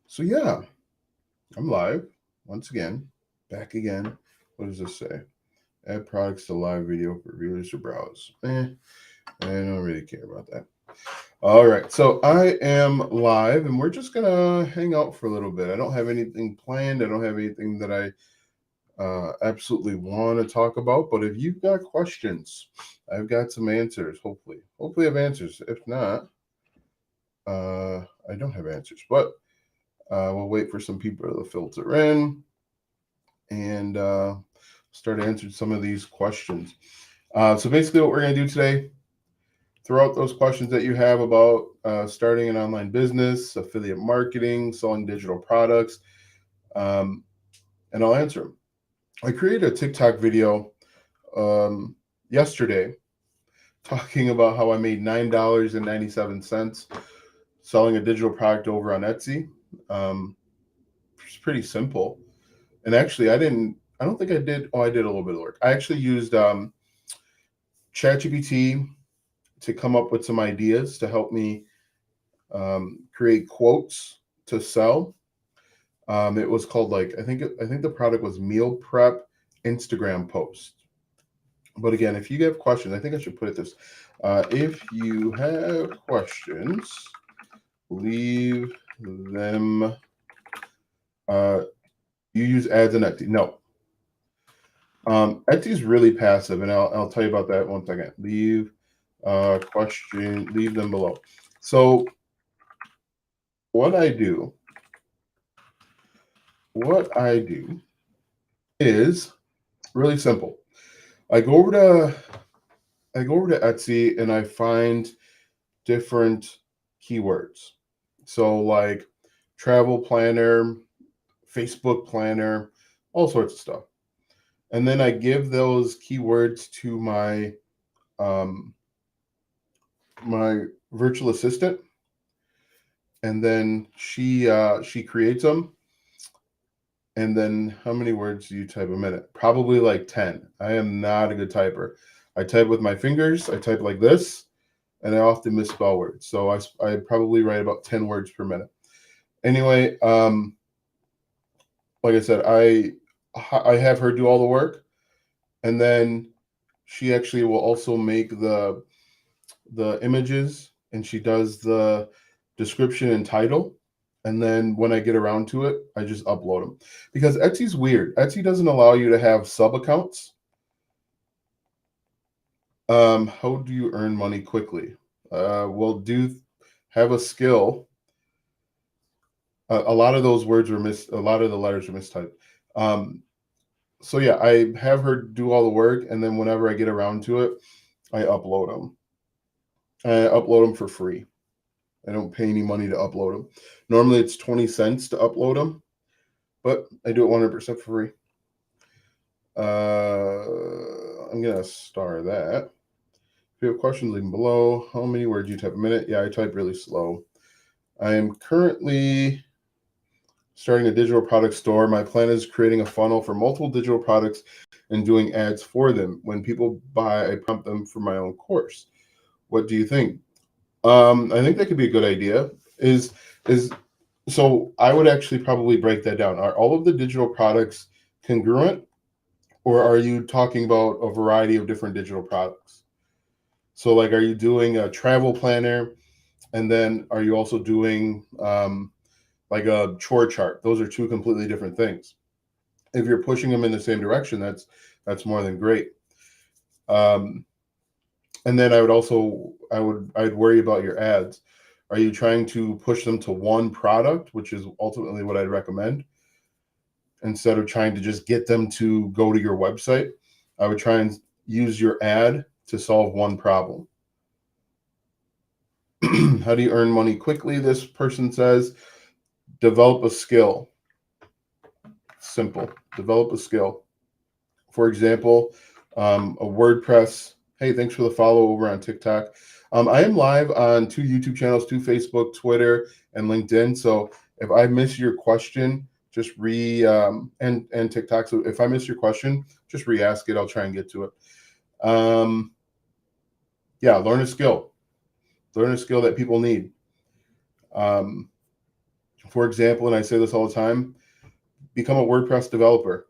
So yeah, I'm live once again, back again. What does this say? Add products to live video for viewers to browse. I don't really care about that. All right, so I am live, and we're just gonna hang out for a little bit. I don't have anything planned. I don't have anything that I absolutely want to talk about. But if you've got questions, I've got some answers. Hopefully, I have answers. If not, I don't have answers. But we'll wait for some people to filter in and start answering some of these questions. So basically, what we're going to do today, throw out those questions that you have about starting an online business, affiliate marketing, selling digital products, um, and I'll answer them. I created a TikTok video yesterday talking about how I made $9.97 selling a digital product over on Etsy. It's pretty simple. And actually, I don't think I did. Oh, I did a little bit of work. I actually used ChatGPT to come up with some ideas to help me create quotes to sell. It was called I think the product was meal prep Instagram post. But again, if you have questions, I think I should put it this: if you have questions, leave them. Uh, you use ads in Etsy? No, Etsy's really passive, and I'll tell you about that one second. Leave them below. So what I do, what I do is really simple. I go over to I go over to Etsy and I find different keywords. So like travel planner, Facebook planner, all sorts of stuff. And then I give those keywords to um, my virtual assistant, and then she creates them. And then how many words do you type a minute? Probably like 10. I am not a good typer. I type with my fingers. I type like this, and I often misspell words. So I probably write about 10 words per minute. Anyway, like I said, I have her do all the work, and then she actually will also make the images, and she does the description and title. And then when I get around to it, I just upload them. Because Etsy's weird. Etsy doesn't allow you to have sub accounts. How do you earn money quickly? Well, do have a skill. A lot of those words were a lot of the letters are mistyped. Um, so yeah, I have her do all the work, and then whenever I get around to it, I upload them. I upload them for free. I don't pay any money to upload them. Normally it's 20 cents to upload them, but I do it 100% for free. I'm going to star that. If you have questions, leave them below. How many words do you type a minute? Yeah, I type really slow. I am currently starting a digital product store. My plan is creating a funnel for multiple digital products and doing ads for them. When people buy, I prompt them for my own course. What do you think? I think that could be a good idea. Is So I would actually probably break that down. Are all of the digital products congruent, or are you talking about a variety of different digital products? So, like, are you doing a travel planner, and then are you also doing like a chore chart? Those are two completely different things. If you're pushing them in the same direction, that's more than great. Um, and then I'd worry about your ads. Are you trying to push them to one product, which is ultimately what I'd recommend, instead of trying to just get them to go to your website? I would try and use your ad to solve one problem. How do you earn money quickly? This person says, develop a skill. Simple. Develop a skill. For example, a WordPress. Hey, thanks for the follow over on TikTok. I am live on 2 YouTube channels, 2 Facebook, Twitter, and LinkedIn. So if I miss your question, just and TikTok. So if I miss your question, just re-ask it. I'll try and get to it. Yeah, learn a skill. Learn a skill that people need. For example, and I say this all the time, become a WordPress developer.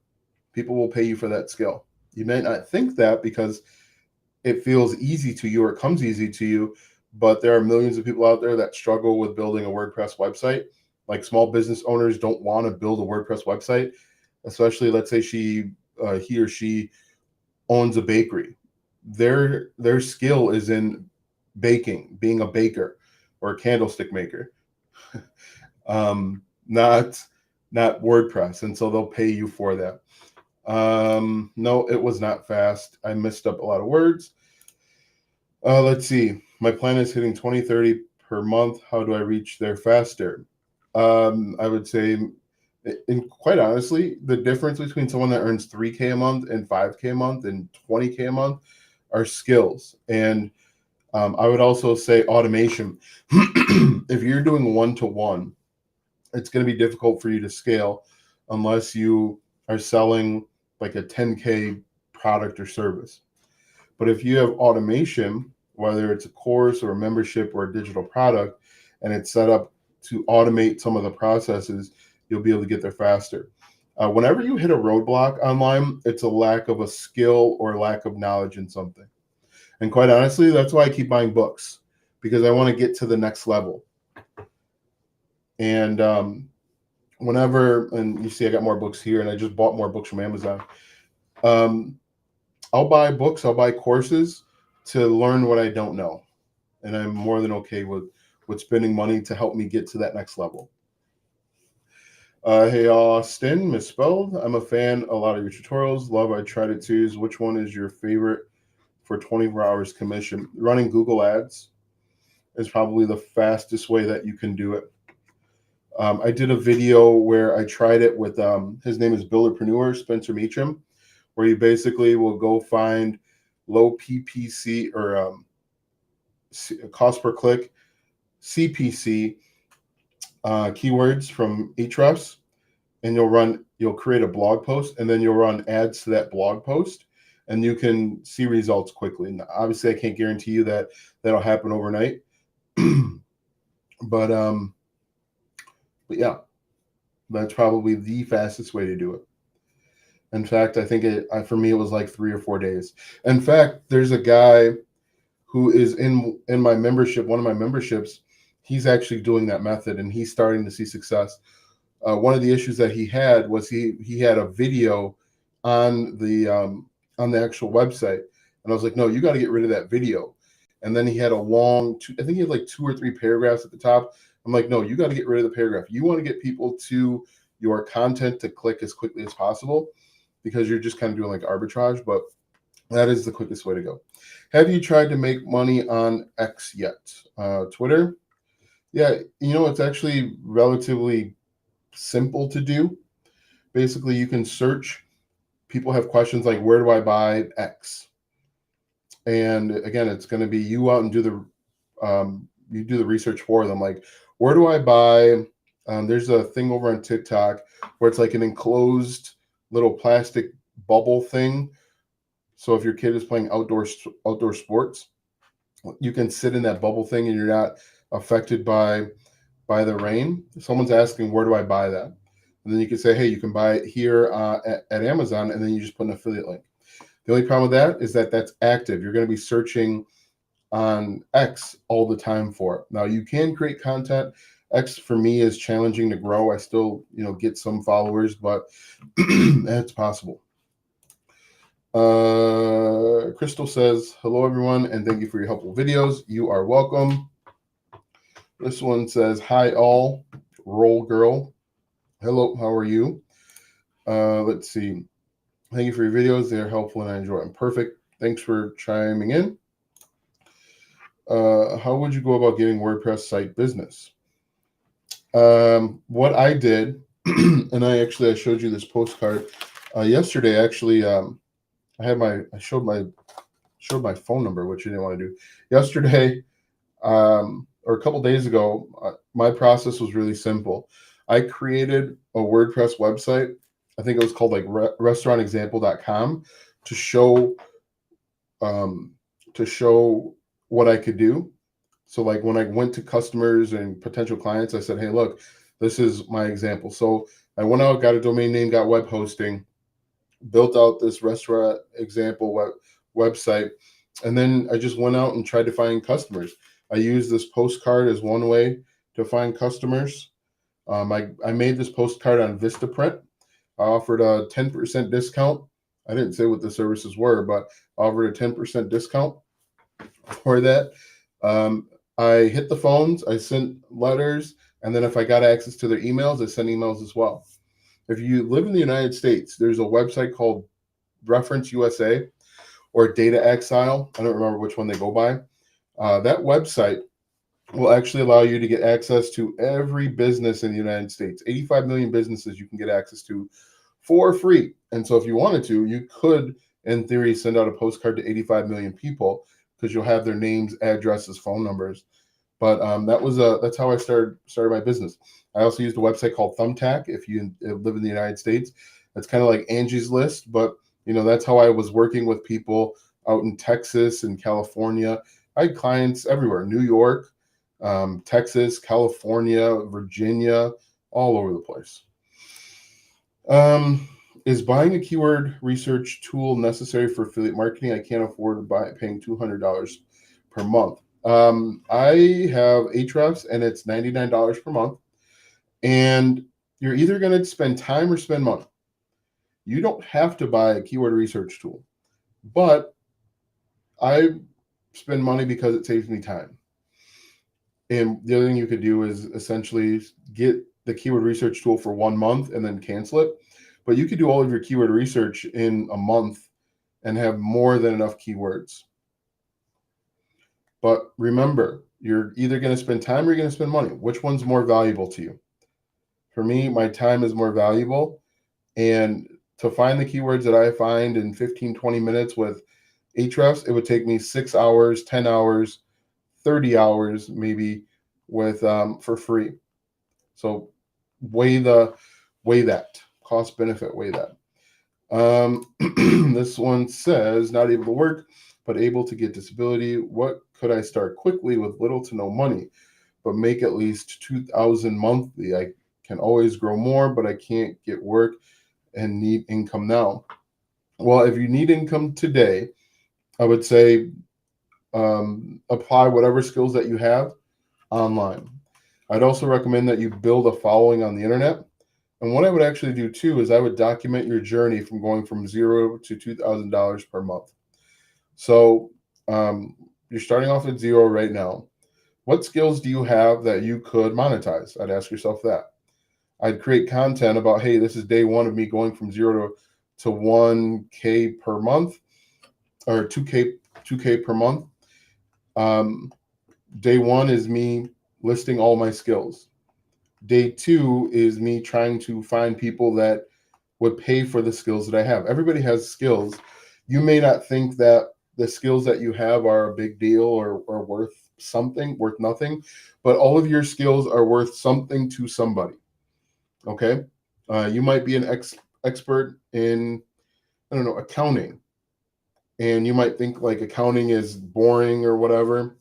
People will pay you for that skill. You may not think that because it feels easy to you or it comes easy to you, but there are millions of people out there that struggle with building a WordPress website. Like small business owners don't want to build a WordPress website, especially let's say he or she owns a bakery. Their skill is in baking, being a baker or a candlestick maker, not WordPress, and so they'll pay you for that. No, it was not fast. I messed up a lot of words. Let's see. My plan is hitting 20, 30 per month. How do I reach there faster? I would say, and quite honestly, the difference between someone that earns 3K a month and 5K a month and 20K a month are skills. And I would also say automation. If you're doing one-to-one, it's going to be difficult for you to scale unless you are selling like a 10K product or service. But if you have automation, whether it's a course or a membership or a digital product, and it's set up to automate some of the processes, you'll be able to get there faster. Whenever you hit a roadblock online, it's a lack of a skill or lack of knowledge in something. And quite honestly, that's why I keep buying books, because I want to get to the next level. And and you see I got more books here, and I just bought more books from Amazon. I'll buy books, I'll buy courses to learn what I don't know. And I'm more than okay with spending money to help me get to that next level. Hey, Austin, misspelled. I'm a fan. A lot of your tutorials. Love. I tried it too. Which one is your favorite for 24 hours commission? Running Google Ads is probably the fastest way that you can do it. I did a video where I tried it with, his name is Builderpreneur, Spencer Meacham, where you basically will go find low PPC or cost per click, CPC keywords from Ahrefs, and you'll create a blog post, and then you'll run ads to that blog post, and you can see results quickly. Now, obviously, I can't guarantee you that that'll happen overnight, but yeah, that's probably the fastest way to do it. In fact, I think for me, it was like 3 or 4 days. In fact, there's a guy who is in my membership, one of my memberships. He's actually doing that method, and he's starting to see success. One of the issues that he had was he had a video on the actual website, and I was like, no, you got to get rid of that video. And then he had a long, I think he had like 2 or 3 paragraphs at the top. I'm like, no, you got to get rid of the paragraph. You want to get people to your content to click as quickly as possible, because you're just kind of doing like arbitrage, but that is the quickest way to go. Have you tried to make money on X yet? Twitter? Yeah, it's actually relatively simple to do. Basically, you can search. People have questions like, where do I buy X? And again, it's going to be you out and do the research for them. Like, where do I buy? There's a thing over on TikTok where it's like an enclosed little plastic bubble thing. So if your kid is playing outdoor sports, you can sit in that bubble thing and you're not affected by the rain. If someone's asking, where do I buy that? And then you can say, hey, you can buy it here at Amazon, and then you just put an affiliate link. The only problem with that is that that's active. You're going to be searching on X all the time for it. Now, you can create content. X for me is challenging to grow. I still, get some followers, but it's possible. Crystal says, hello, everyone, and thank you for your helpful videos. You are welcome. This one says, hi, all. Roll girl. Hello, how are you? Let's see. Thank you for your videos. They're helpful and I enjoy them. Perfect. Thanks for chiming in. How would you go about getting WordPress site business? What I did, and I showed you this postcard yesterday. Actually, I showed my phone number, which you didn't want to do yesterday, or a couple days ago. My process was really simple. I created a WordPress website. I think it was called like restaurantexample.com to show what I could do. So like when I went to customers and potential clients, I said, hey, look, this is my example. So I went out, got a domain name, got web hosting, built out this restaurant example website, and then I just went out and tried to find customers. I used this postcard as one way to find customers. I made this postcard on Vistaprint. I offered a 10% discount. I didn't say what the services were, but I offered a 10% discount for that. Um, I hit the phones, I sent letters, and then if I got access to their emails, I sent emails as well. If you live in the United States, there's a website called Reference USA or Data Exile. I don't remember which one they go by. That website will actually allow you to get access to every business in the United States. 85 million businesses you can get access to for free. And so if you wanted to, you could, in theory, send out a postcard to 85 million people because you'll have their names, addresses, phone numbers. But that's how I started my business. I also used a website called Thumbtack. If you live in the United States, it's kind of like Angie's List, but that's how I was working with people out in Texas and California. I had clients everywhere: New York, Texas, California, Virginia, all over the place. Is buying a keyword research tool necessary for affiliate marketing? I can't afford paying $200 per month. I have Ahrefs and it's $99 per month. And you're either going to spend time or spend money. You don't have to buy a keyword research tool, but I spend money because it saves me time. And the other thing you could do is essentially get the keyword research tool for 1 month and then cancel it. But you could do all of your keyword research in a month and have more than enough keywords. But remember, you're either going to spend time or you're going to spend money. Which one's more valuable to you? For me, my time is more valuable. And to find the keywords that I find in 15, 20 minutes with Ahrefs, it would take me 6 hours, 10 hours, 30 hours maybe with for free. So weigh that cost benefit, weigh that. This one says, not able to work, but able to get disability. What could I start quickly with little to no money, but make at least $2,000 monthly? I can always grow more, but I can't get work and need income now. Well, if you need income today, I would say apply whatever skills that you have online. I'd also recommend that you build a following on the internet. And what I would actually do too is I would document your journey from going from $0 to $2,000 per month. So you're starting off at 0 right now. What skills do you have that you could monetize? I'd ask yourself that. I'd create content about, hey, this is day 1 of me going from 0 to 1K per month or 2K per month. Day 1 is me listing all my skills. Day 2 is me trying to find people that would pay for the skills that I have. Everybody has skills. You may not think that the skills that you have are a big deal or worth something, worth nothing, but all of your skills are worth something to somebody. Okay. You might be an expert in, I don't know, accounting. And you might think like accounting is boring or whatever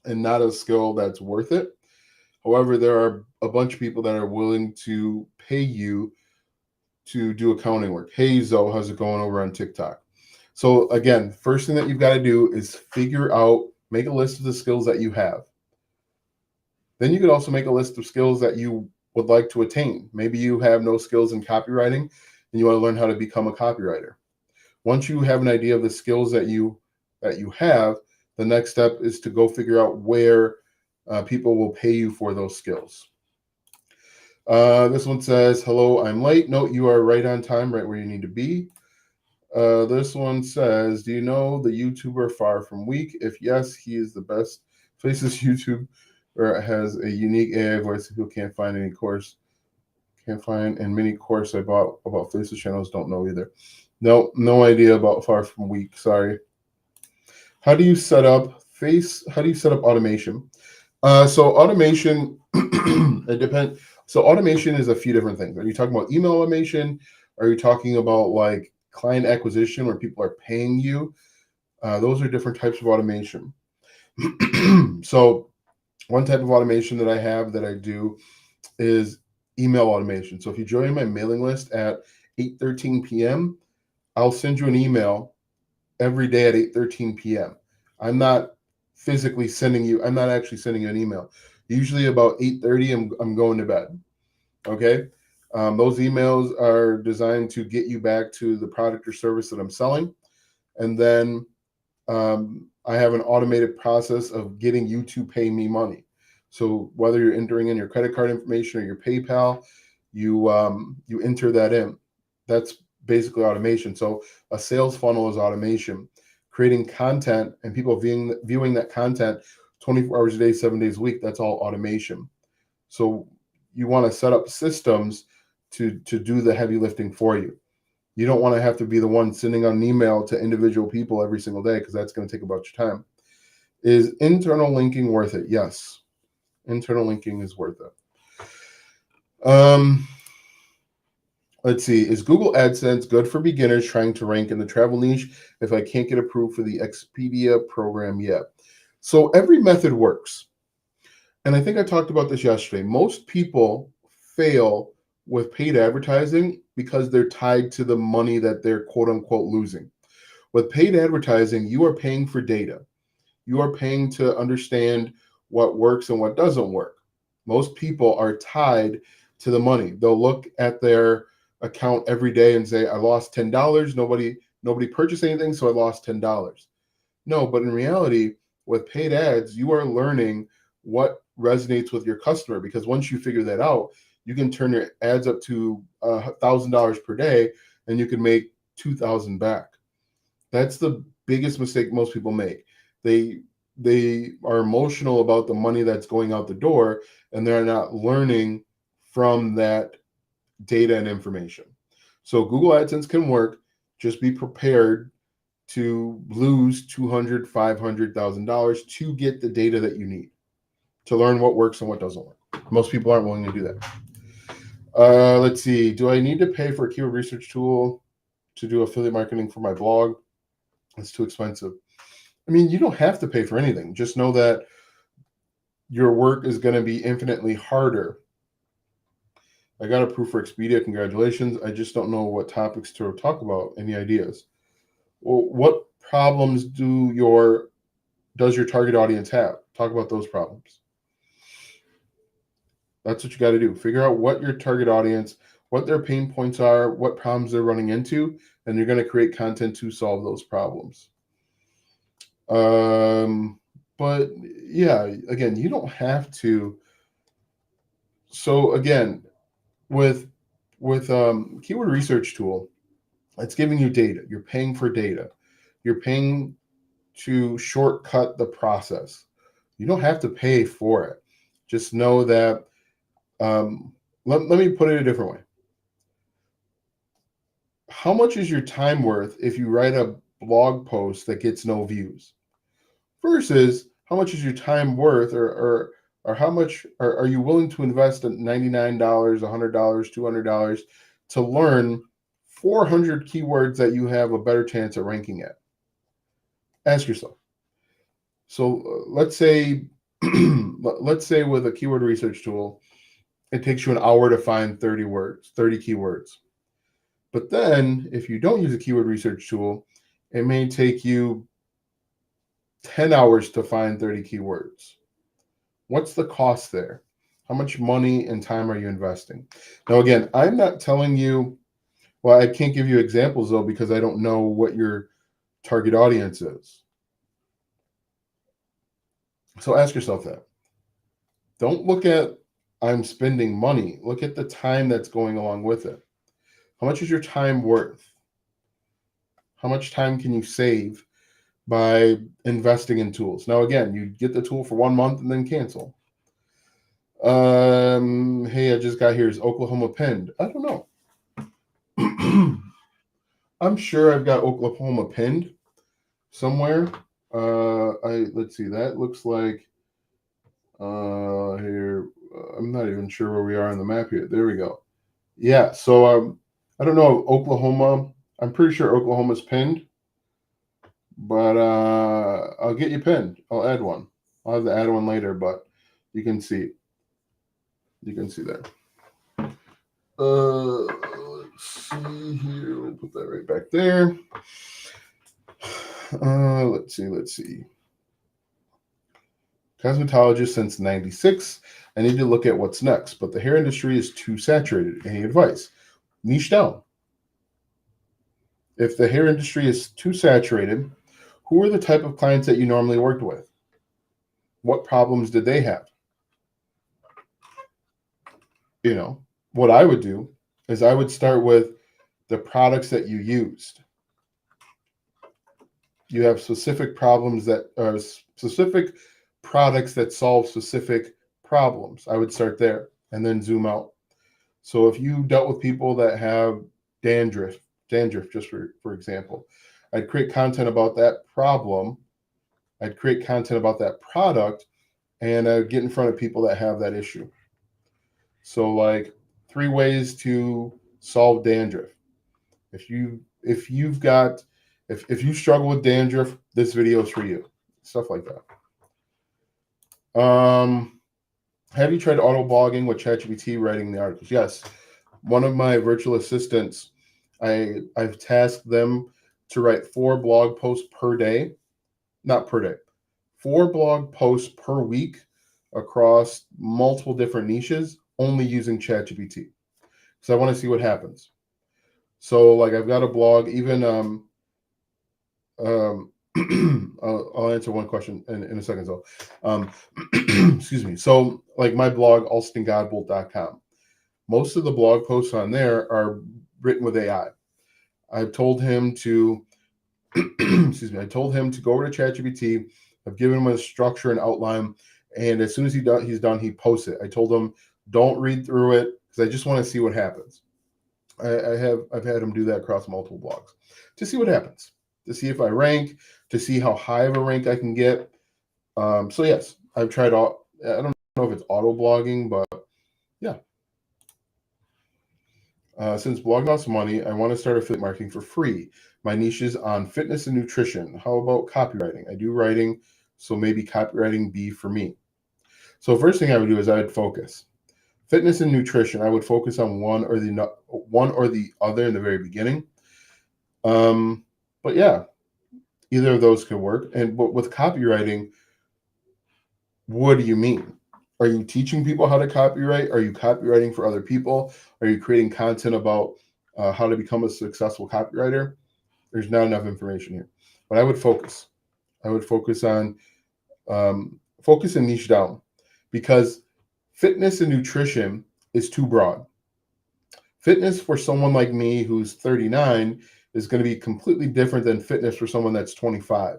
and not a skill that's worth it. However, there are a bunch of people that are willing to pay you to do accounting work. Hey, Zoe, how's it going over on TikTok? So again, first thing that you've got to do is figure out, make a list of the skills that you have. Then you could also make a list of skills that you would like to attain. Maybe you have no skills in copywriting and you want to learn how to become a copywriter. Once you have an idea of the skills that you have, the next step is to go figure out where people will pay you for those skills. This one says, hello, I'm late. No, you are right on time, right where you need to be. This one says, do you know the YouTuber Far From Weak? If yes, he is the best. Faces YouTube or has a unique AI voice that people can't find any course. Can't find in many course I bought about Faces channels. Don't know either. No idea about Far From Weak. Sorry. How do you set up automation? So automation, it depends. So automation is a few different things. Are you talking about email automation? Are you talking about like client acquisition where people are paying you? Those are different types of automation. So One type of automation that I have that I do is email automation. So if you join my mailing list at 8:13 p.m., I'll send you an email every day at 8:13 p.m. I'm not physically sending you, I'm not actually sending you an email. Usually about 8:30, I'm going to bed. Okay. Those emails are designed to get you back to the product or service that I'm selling. And then I have an automated process of getting you to pay me money. So whether you're entering in your credit card information or your PayPal, you enter that in. That's basically automation. So a sales funnel is automation. Creating content and people viewing that content 24 hours a day, 7 days a week. That's all automation. So you want to set up systems to do the heavy lifting for you. You don't want to have to be the one sending out an email to individual people every single day because that's going to take about your time. Is internal linking worth it? Yes. Internal linking is worth it. Let's see. Is Google AdSense good for beginners trying to rank in the travel niche if I can't get approved for the Expedia program yet? So every method works. And I think I talked about this yesterday. Most people fail with paid advertising because they're tied to the money that they're quote unquote losing. With paid advertising, you are paying for data. You are paying to understand what works and what doesn't work. Most people are tied to the money. They'll look at their account every day and say, I lost $10. Nobody purchased anything, so I lost $10. No, but in reality, with paid ads, you are learning what resonates with your customer, because once you figure that out, you can turn your ads up to $1,000 per day and you can make 2,000 back. That's the biggest mistake most people make. They are emotional about the money that's going out the door and they're not learning from that data and information. So Google AdSense can work. Just be prepared to lose $200,000, $500,000 to get the data that you need to learn what works and what doesn't work. Most people aren't willing to do that. Let's see. Do I need to pay for a keyword research tool to do affiliate marketing for my blog? It's too expensive. I mean, you don't have to pay for anything. Just know that your work is going to be infinitely harder. I got approved for Expedia. Congratulations. I just don't know what topics to talk about. Any ideas? Well, what problems does your target audience have? Talk about those problems. That's what you got to do. Figure out what your target audience, what their pain points are, what problems they're running into, and you're going to create content to solve those problems. But yeah, again, you don't have to. So again, with keyword research tool, it's giving you data. You're paying for data. You're paying to shortcut the process. You don't have to pay for it. Just know that. Let me put it a different way. How much is your time worth if you write a blog post that gets no views? Versus how much is your time worth, or how much are you willing to invest at $99, $100, $200 to learn 400 keywords that you have a better chance at ranking at? Ask yourself. So let's say with a keyword research tool, it takes you an hour to find 30 keywords. But then if you don't use a keyword research tool, it may take you 10 hours to find 30 keywords. What's the cost there? How much money and time are you investing? Now, again, I'm not telling you, well, I can't give you examples though, because I don't know what your target audience is. So ask yourself that. Don't look at I'm spending money. Look at the time that's going along with it. How much is your time worth? How much time can you save by investing in tools? Now, again, you get the tool for 1 month and then cancel. Hey, I just got here. Is Oklahoma pinned? I don't know. I'm sure I've got Oklahoma pinned somewhere. Let's see. That looks like here. I'm not even sure where we are on the map here. There we go. Yeah. So I don't know if Oklahoma. I'm pretty sure Oklahoma's pinned, but I'll get you pinned. I'll add one. I'll have to add one later, but You can see there. Let's see here. We'll put that right back there. Let's see. Cosmetologist since 96. I need to look at what's next, but the hair industry is too saturated. Any advice? Niche down. If the hair industry is too saturated, who are the type of clients that you normally worked with? What problems did they have? You know, what I would do is I would start with the products that you used. You have specific problems that are specific products that solve specific problems. I would start there and then zoom out. So if you dealt with people that have dandruff just for example, I'd create content about that problem. I'd create content about that product, and I'd get in front of people that have that issue. So like 3 ways to solve dandruff. If you struggle with dandruff, this video is for you. Stuff like that. Have you tried auto blogging with ChatGPT writing the articles? Yes. One of my virtual assistants, I've tasked them to write 4 blog posts per day. Not per day. 4 blog posts per week across multiple different niches, only using ChatGPT. So I want to see what happens. So like I've got a blog, even I'll answer one question in a second. So excuse me. So like my blog, alstongodbolt.com. Most of the blog posts on there are written with AI. I've told him to excuse me, I told him to go over to ChatGPT. I've given him a structure and outline, and as soon as he's done, he posts it. I told him don't read through it because I just want to see what happens. I've had him do that across multiple blogs to see what happens, to see if I rank, to see how high of a rank I can get. So yes, I've tried all. I don't know if it's auto blogging, but yeah. Since blogging costs money, I want to start affiliate marketing for free. My niche is on fitness and nutrition. How about copywriting? I do writing, so maybe copywriting be for me. So first thing I would do is I would focus. Fitness and nutrition, I would focus on one or the other in the very beginning. But yeah, either of those could work. But with copywriting, what do you mean? Are you teaching people how to copyright? Are you copywriting for other people? Are you creating content about how to become a successful copywriter? There's not enough information here. But I would focus. I would focus on focus and niche down, because fitness and nutrition is too broad. Fitness for someone like me who's 39 is going to be completely different than fitness for someone that's 25.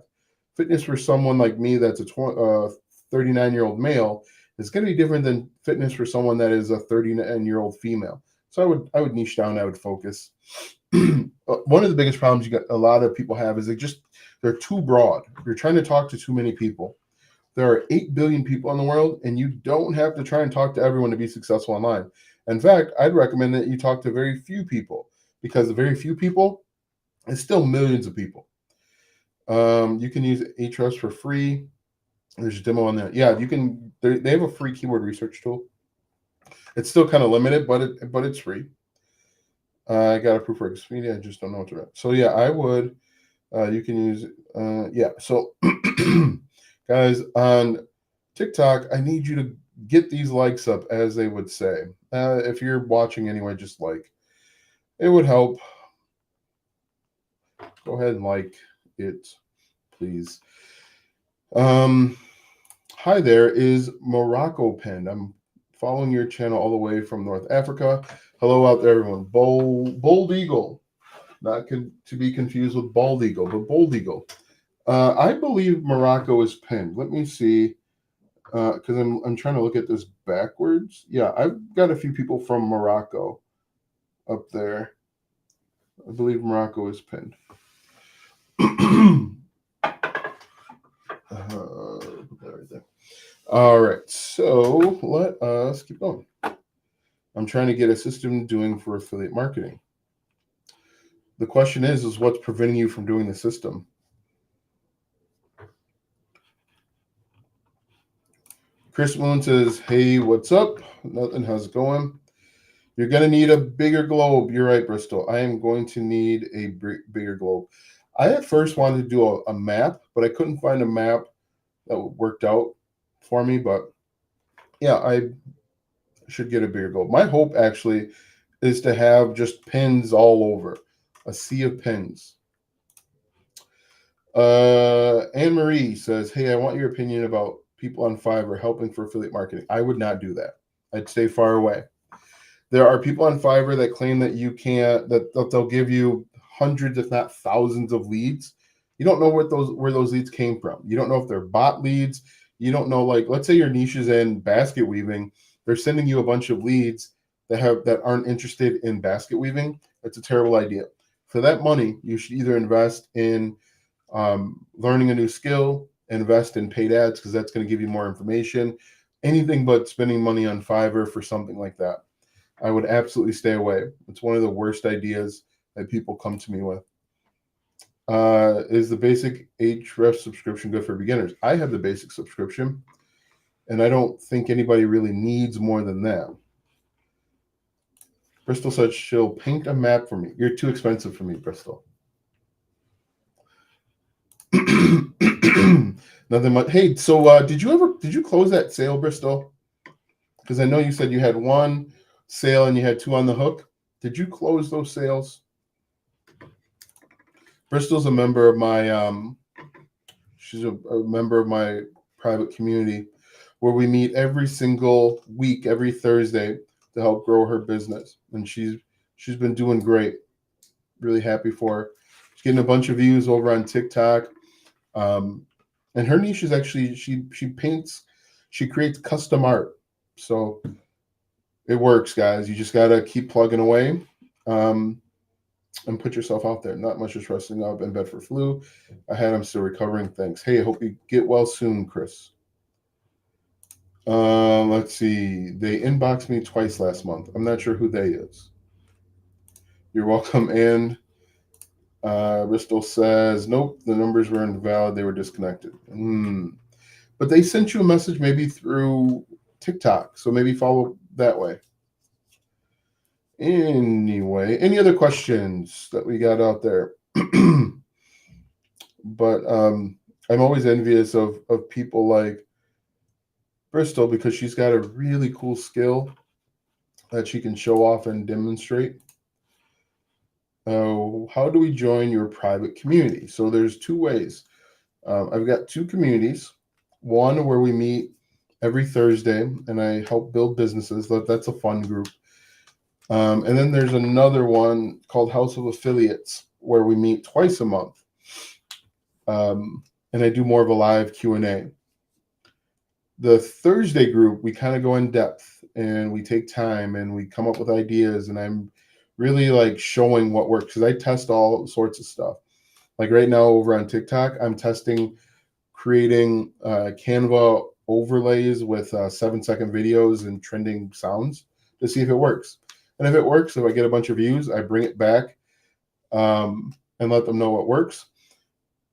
Fitness for someone like me that's a 39-year-old male is going to be different than fitness for someone that is a 39-year-old female. So I would niche down. I would focus. One of the biggest problems a lot of people have is they're too broad. You're trying to talk to too many people. There are 8 billion people in the world, and you don't have to try and talk to everyone to be successful online. In fact, I'd recommend that you talk to very few people, because the very few people is still millions of people. You can use Ahrefs for free. There's a demo on that. Yeah, you can. They have a free keyword research tool. It's still kind of limited, but it's free. I got a proof for Expedia. I just don't know what to write. So yeah, I would. You can use. Yeah. So guys on TikTok, I need you to get these likes up, as they would say. If you're watching anyway, just like. It would help. Go ahead and like it, please. Hi there, is Morocco pinned? I'm following your channel all the way from North Africa. Hello out there, everyone. Bold Eagle, not to be confused with Bald Eagle, but Bold Eagle. I believe Morocco is pinned. Let me see, because I'm trying to look at this backwards. Yeah, I've got a few people from Morocco up there. I believe Morocco is pinned. Put that right there. All right, so let us keep going. I'm trying to get a system doing for affiliate marketing. The question is what's preventing you from doing the system? Chris Moon says, hey, what's up? Nothing. How's it going? You're going to need a bigger globe. You're right, Bristol. I am going to need a bigger globe. I at first wanted to do a map, but I couldn't find a map that worked out for me. But yeah, I should get a bigger globe. My hope actually is to have just pins all over, a sea of pins. Anne Marie says, hey, I want your opinion about people on Fiverr helping for affiliate marketing. I would not do that. I'd stay far away. There are people on Fiverr that claim that you can't, that they'll give you hundreds, if not thousands of leads. You don't know where those leads came from. You don't know if they're bot leads. You don't know, like, let's say your niche is in basket weaving. They're sending you a bunch of leads that aren't interested in basket weaving. That's a terrible idea. For that money, you should either invest in learning a new skill, invest in paid ads, because that's going to give you more information. Anything but spending money on Fiverr for something like that. I would absolutely stay away. It's one of the worst ideas that people come to me with. Is the basic Ahrefs subscription good for beginners? I have the basic subscription, and I don't think anybody really needs more than that. Bristol said she'll paint a map for me. You're too expensive for me, Bristol. Nothing much. Hey, so did you close that sale, Bristol? Because I know you said you had one sale and you had two on the hook. Did you close those sales? Bristol's a member of my she's a member of my private community where we meet every single week, every Thursday, to help grow her business. And she's been doing great. Really happy for her. She's getting a bunch of views over on TikTok. And her niche is actually she paints, she creates custom art. So it works, guys. You just gotta keep plugging away, and put yourself out there. Not much is resting up in bed for flu. I'm still recovering. Thanks. Hey, I hope you get well soon, Chris. Let's see. They inboxed me twice last month. I'm not sure who they is. You're welcome. And Bristol says, nope, the numbers were invalid. They were disconnected. But they sent you a message maybe through TikTok. So maybe follow that way. Anyway, any other questions that we got out there? But I'm always envious of people like Bristol, because she's got a really cool skill that she can show off and demonstrate. How do we join your private community? So there's two ways. I've got two communities. One where we meet every Thursday and I help build businesses. That's a fun group. And then there's another one called House of Affiliates where we meet twice a month. And I do more of a live Q&A. The Thursday group, we kind of go in depth and we take time and we come up with ideas, and I'm really like showing what works, because I test all sorts of stuff. Like right now over on TikTok, I'm testing creating Canva overlays with 7-second videos and trending sounds to see if it works. And if it works, if I get a bunch of views, I bring it back and let them know what works.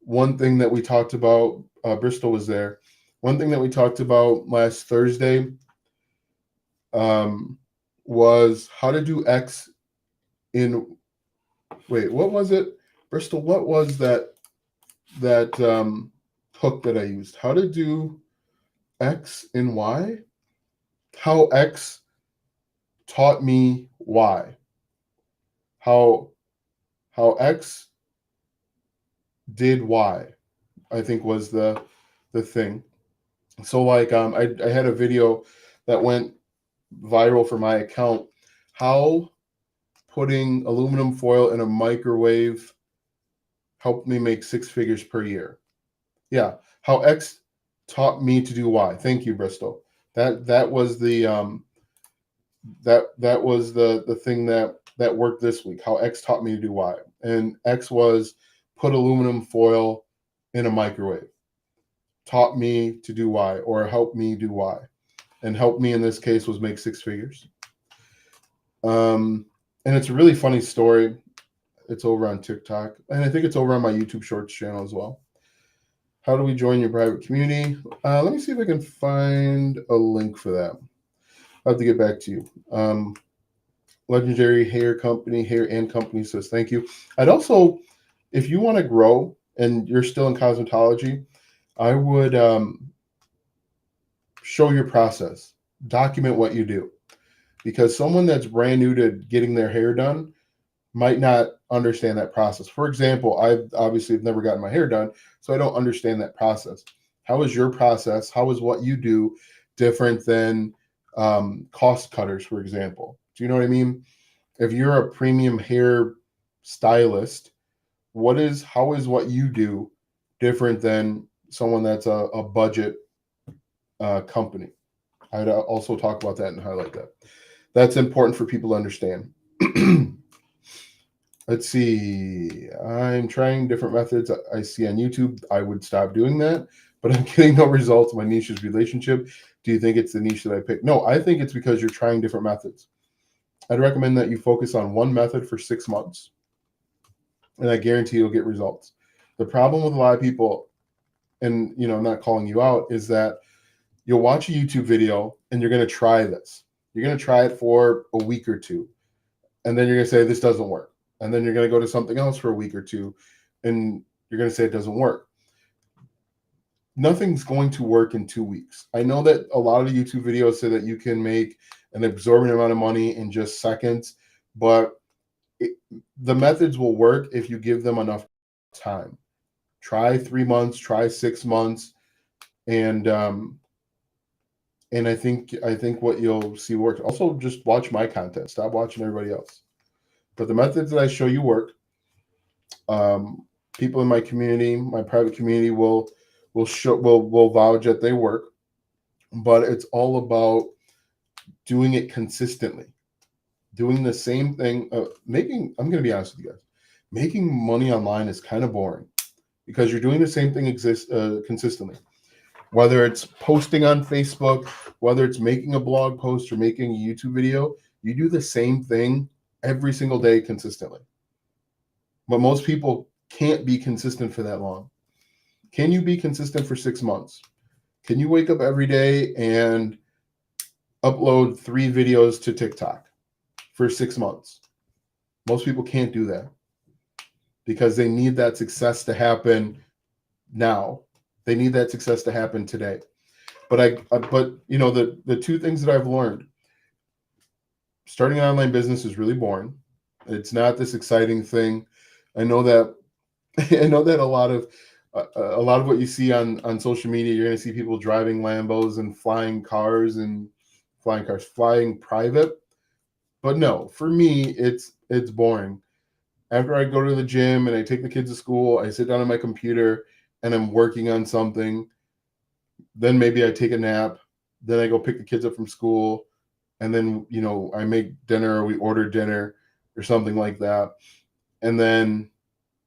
One thing that we talked about, Bristol was there. One thing that we talked about last Thursday was how to do X in, wait, what was it? Bristol, what was that hook that I used? How to do X in Y? How X taught me Y. How X did Y, I think was the thing. So like I had a video that went viral for my account, how putting aluminum foil in a microwave helped me make 6 figures per year. Yeah, how X taught me to do Y. Thank you, Bristol. That was the that was the thing that worked this week. How X taught me to do Y, and X was put aluminum foil in a microwave. Taught me to do Y, or helped me do Y, and helped me in this case was make 6 figures. And it's a really funny story. It's over on TikTok, and I think it's over on my YouTube Shorts channel as well. How do we join your private community? Let me see if I can find a link for that. I'll have to get back to you. Legendary Hair Company, Hair and Company says thank you. I'd also, if you want to grow and you're still in cosmetology, I would show your process, document what you do, because someone that's brand new to getting their hair done might not understand that process. For example, I've obviously never gotten my hair done, so I don't understand that process. How is your process? How is what you do different than cost cutters, for example? Do you know what I mean? If you're a premium hair stylist, how is what you do different than someone that's a budget company? I'd also talk about that and highlight that. That's important for people to understand. Let's see. I'm trying different methods I see on YouTube. I would stop doing that, but I'm getting no results. My niche is relationship. Do you think it's the niche that I picked? No, I think it's because you're trying different methods. I'd recommend that you focus on one method for 6 months, and I guarantee you'll get results. The problem with a lot of people, and I'm not calling you out, is that you'll watch a YouTube video and you're going to try this. You're going to try it for a week or two, and then you're going to say, this doesn't work. And then you're going to go to something else for a week or two, and you're going to say it doesn't work. Nothing's going to work in 2 weeks. I know that a lot of YouTube videos say that you can make an absorbent amount of money in just seconds, but the methods will work if you give them enough time. Try 3 months, try 6 months, and I think what you'll see works. Also, just watch my content. Stop watching everybody else. But the methods that I show you work. People in my community, my private community, will vouch that they work. But it's all about doing it consistently, doing the same thing. I'm going to be honest with you guys. Making money online is kind of boring because you're doing the same thing consistently. Whether it's posting on Facebook, whether it's making a blog post or making a YouTube video, you do the same thing every single day consistently. But most people can't be consistent for that long. Can you be consistent for 6 months? Can you wake up every day and upload 3 videos to TikTok for 6 months? Most people can't do that because they need that success to happen now. They need that success to happen today. But the 2 things that I've learned: starting an online business is really boring. It's not this exciting thing. I know that a lot of what you see on social media, you're going to see people driving Lambos and flying private. But no, for me, it's boring. After I go to the gym and I take the kids to school, I sit down on my computer and I'm working on something. Then maybe I take a nap. Then I go pick the kids up from school. And then, I make dinner or we order dinner or something like that. And then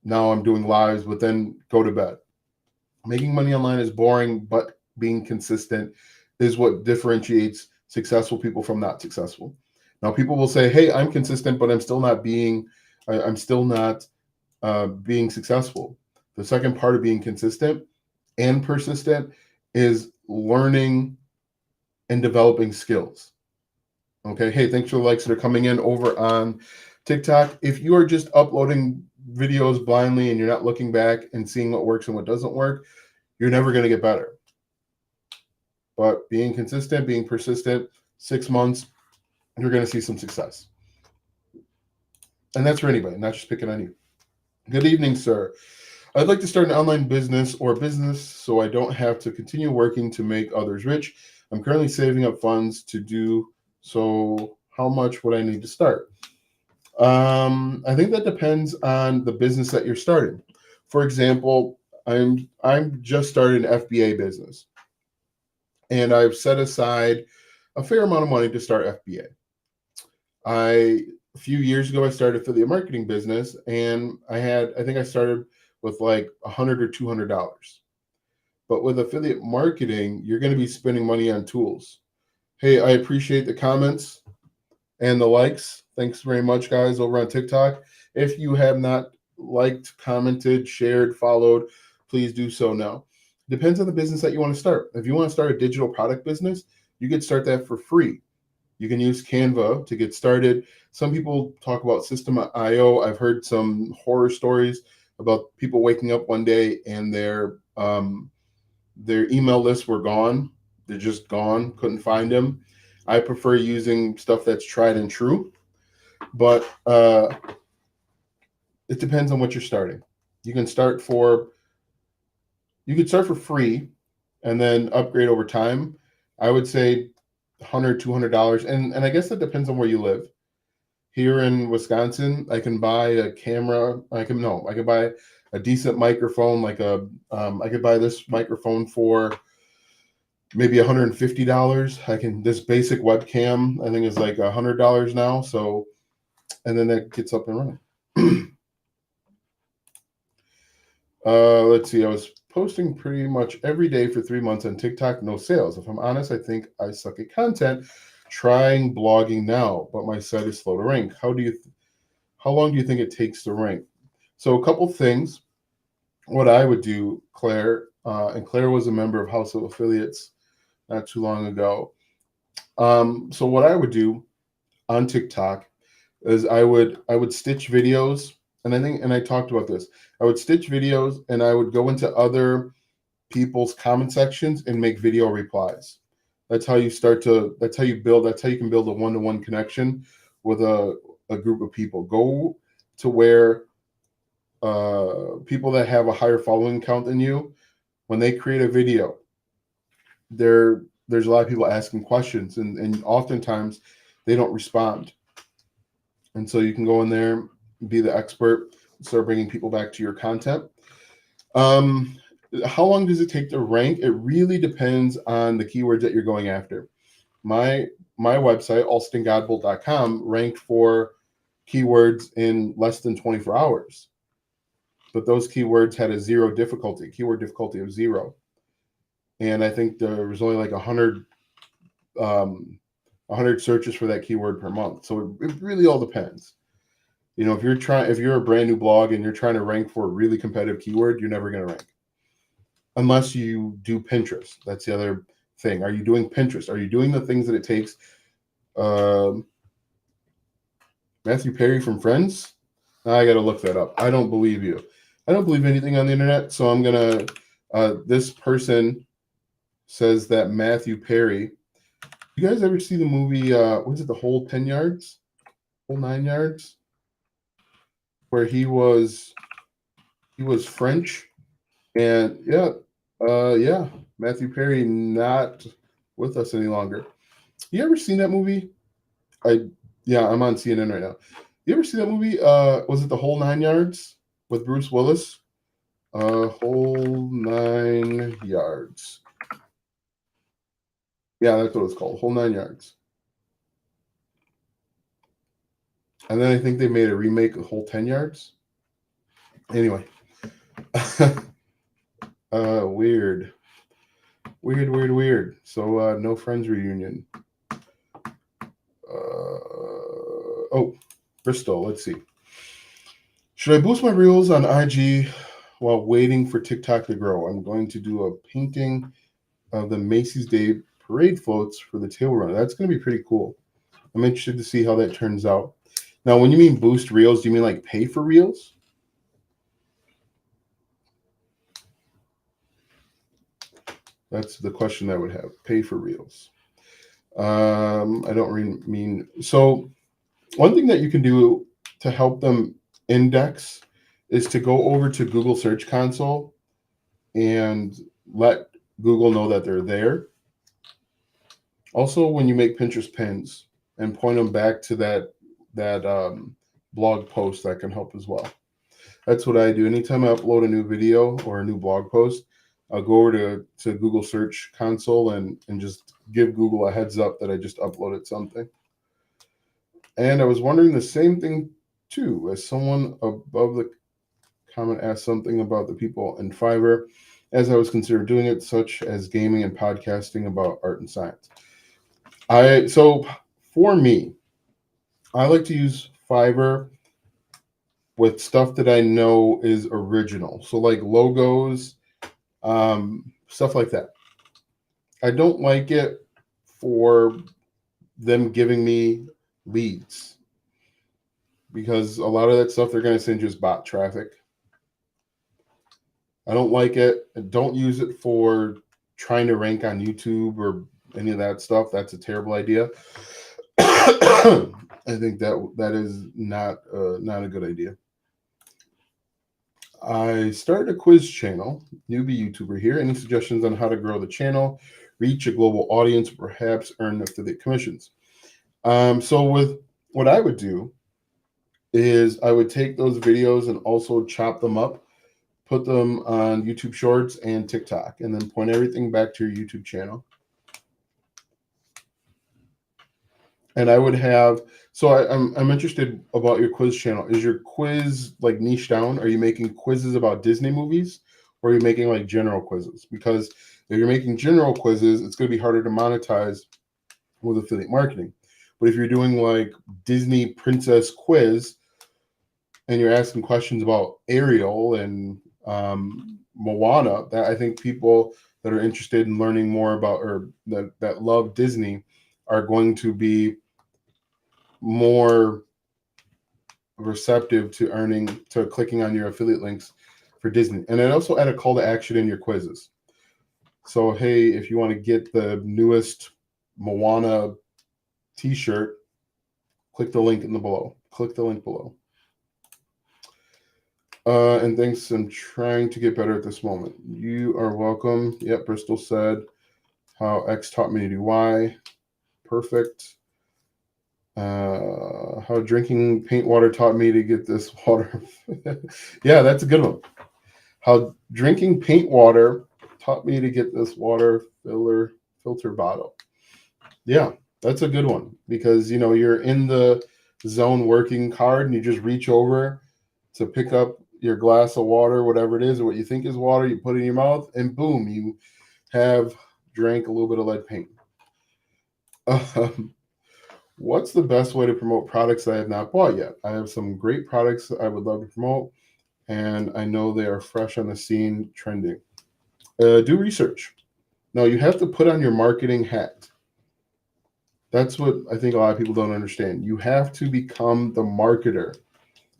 now I'm doing lives, but then go to bed. Making money online is boring, but being consistent is what differentiates successful people from not successful. Now, people will say, hey, I'm consistent, but I'm still not being successful. The second part of being consistent and persistent is learning and developing skills. Okay. Hey, thanks for the likes that are coming in over on TikTok. If you are just uploading videos blindly and you're not looking back and seeing what works and what doesn't work, you're never going to get better. But being consistent, being persistent, 6 months, you're going to see some success. And that's for anybody, not just picking on you. Good evening, sir. I'd like to start an online business so I don't have to continue working to make others rich. I'm currently saving up funds to do so. How much would I need to start? I think that depends on the business that you're starting. For example, I'm just started an FBA business, and I've set aside a fair amount of money to start FBA. A few years ago, I started affiliate marketing business, and I think I started with like $100 or $200. But with affiliate marketing, you're going to be spending money on tools. Hey, I appreciate the comments and the likes. Thanks very much, guys, over on TikTok. If you have not liked, commented, shared, followed, please do so now. Depends on the business that you want to start. If you want to start a digital product business, you could start that for free. You can use Canva to get started. Some people talk about System.io. I've heard some horror stories about people waking up one day and their email lists were gone. They're just gone. Couldn't find them. I prefer using stuff that's tried and true, but it depends on what you're starting. You can start for free and then upgrade over time. I would say $100, $200, and I guess that depends on where you live. Here in Wisconsin, I can buy a camera. I can buy a decent microphone. I could buy this microphone for maybe $150. This basic webcam I think is like $100 now. So, and then that gets up and running. Let's see. I was posting pretty much every day for 3 months on TikTok, no sales. If I'm honest, I think I suck at content. Trying blogging now, but my site is slow to rank. How long do you think it takes to rank? So a couple things. What I would do, Claire, and Claire was a member of House of Affiliates not too long ago. So what I would do on TikTok is I would stitch videos, and I talked about this. I would stitch videos and I would go into other people's comment sections and make video replies. That's how you build, that's how you can build a one-to-one connection with a group of people. Go to where people that have a higher following count than you, when they create a video, there's a lot of people asking questions, and oftentimes they don't respond. And so you can go in there, be the expert, start bringing people back to your content. How long does it take to rank? It really depends on the keywords that you're going after. My website, alstongodbolt.com, ranked for keywords in less than 24 hours. But those keywords had a keyword difficulty of 0. And I think there was only like 100 searches for that keyword per month. So it really all depends. If you're a brand new blog and you're trying to rank for a really competitive keyword, you're never going to rank. Unless you do Pinterest. That's the other thing. Are you doing Pinterest? Are you doing the things that it takes? Matthew Perry from Friends? Now I got to look that up. I don't believe you. I don't believe anything on the internet. So I'm going to, this person says that Matthew Perry, you guys ever see the movie, what is it, The Whole 10 Yards? Whole 9 Yards? Where he was French. And yeah, Matthew Perry not with us any longer. You ever seen that movie? I'm on CNN right now. You ever see that movie? Was it The Whole 9 Yards with Bruce Willis? Whole 9 Yards. Yeah, that's what it's called. Whole 9 Yards. And then I think they made a remake of Whole 10 Yards. Anyway. Weird. So no Friends reunion. Bristol, let's see. Should I boost my reels on IG while waiting for TikTok to grow? I'm going to do a painting of the Macy's Day Parade floats for the tail runner. That's going to be pretty cool. I'm interested to see how that turns out. Now, when you mean boost reels, do you mean like pay for reels? That's the question I would have. Pay for reels. I don't mean. So one thing that you can do to help them index is to go over to Google Search Console and let Google know that they're there. Also, when you make Pinterest pins and point them back to that blog post, that can help as well. That's what I do. Anytime I upload a new video or a new blog post, I'll go over to Google Search Console and just give Google a heads up that I just uploaded something. And I was wondering the same thing too, as someone above the comment asked something about the people in Fiverr, as I was considering doing it, such as gaming and podcasting about art and science. So for me, I like to use Fiverr with stuff that I know is original. So like logos, stuff like that. I don't like it for them giving me leads, because a lot of that stuff they're going to send you as bot traffic. I don't like it. Don't use it for trying to rank on YouTube or any of that stuff. That's a terrible idea. I think that is not a good idea. I started a quiz channel, newbie YouTuber here. Any suggestions on how to grow the channel, reach a global audience, perhaps earn affiliate commissions? So with what I would do is I would take those videos and also chop them up, put them on YouTube Shorts and TikTok, and then point everything back to your YouTube channel. And I would have, so I'm interested about your quiz channel. Is your quiz like niche down? Are you making quizzes about Disney movies, or are you making like general quizzes? Because if you're making general quizzes, it's going to be harder to monetize with affiliate marketing. But if you're doing like Disney princess quiz and you're asking questions about Ariel and Moana, that I think people that are interested in learning more about, or that love Disney, are going to be more receptive to clicking on your affiliate links for Disney. And then also add a call to action in your quizzes. So, hey, if you want to get the newest Moana t-shirt, click the link below. Click the link below. And thanks. I'm trying to get better at this moment. You are welcome. Yep, Bristol said how X taught me to do Y. Perfect. How drinking paint water taught me to get this water. Yeah, that's a good one. How drinking paint water taught me to get this water filter bottle. Yeah, that's a good one, because you're in the zone working hard and you just reach over to pick up your glass of water, whatever it is, or what you think is water, you put it in your mouth, and boom, you have drank a little bit of lead paint. What's the best way to promote products I have not bought yet? I have some great products I would love to promote, and I know they are fresh on the scene, trending. Do research. No, you have to put on your marketing hat. That's what I think a lot of people don't understand. You have to become the marketer.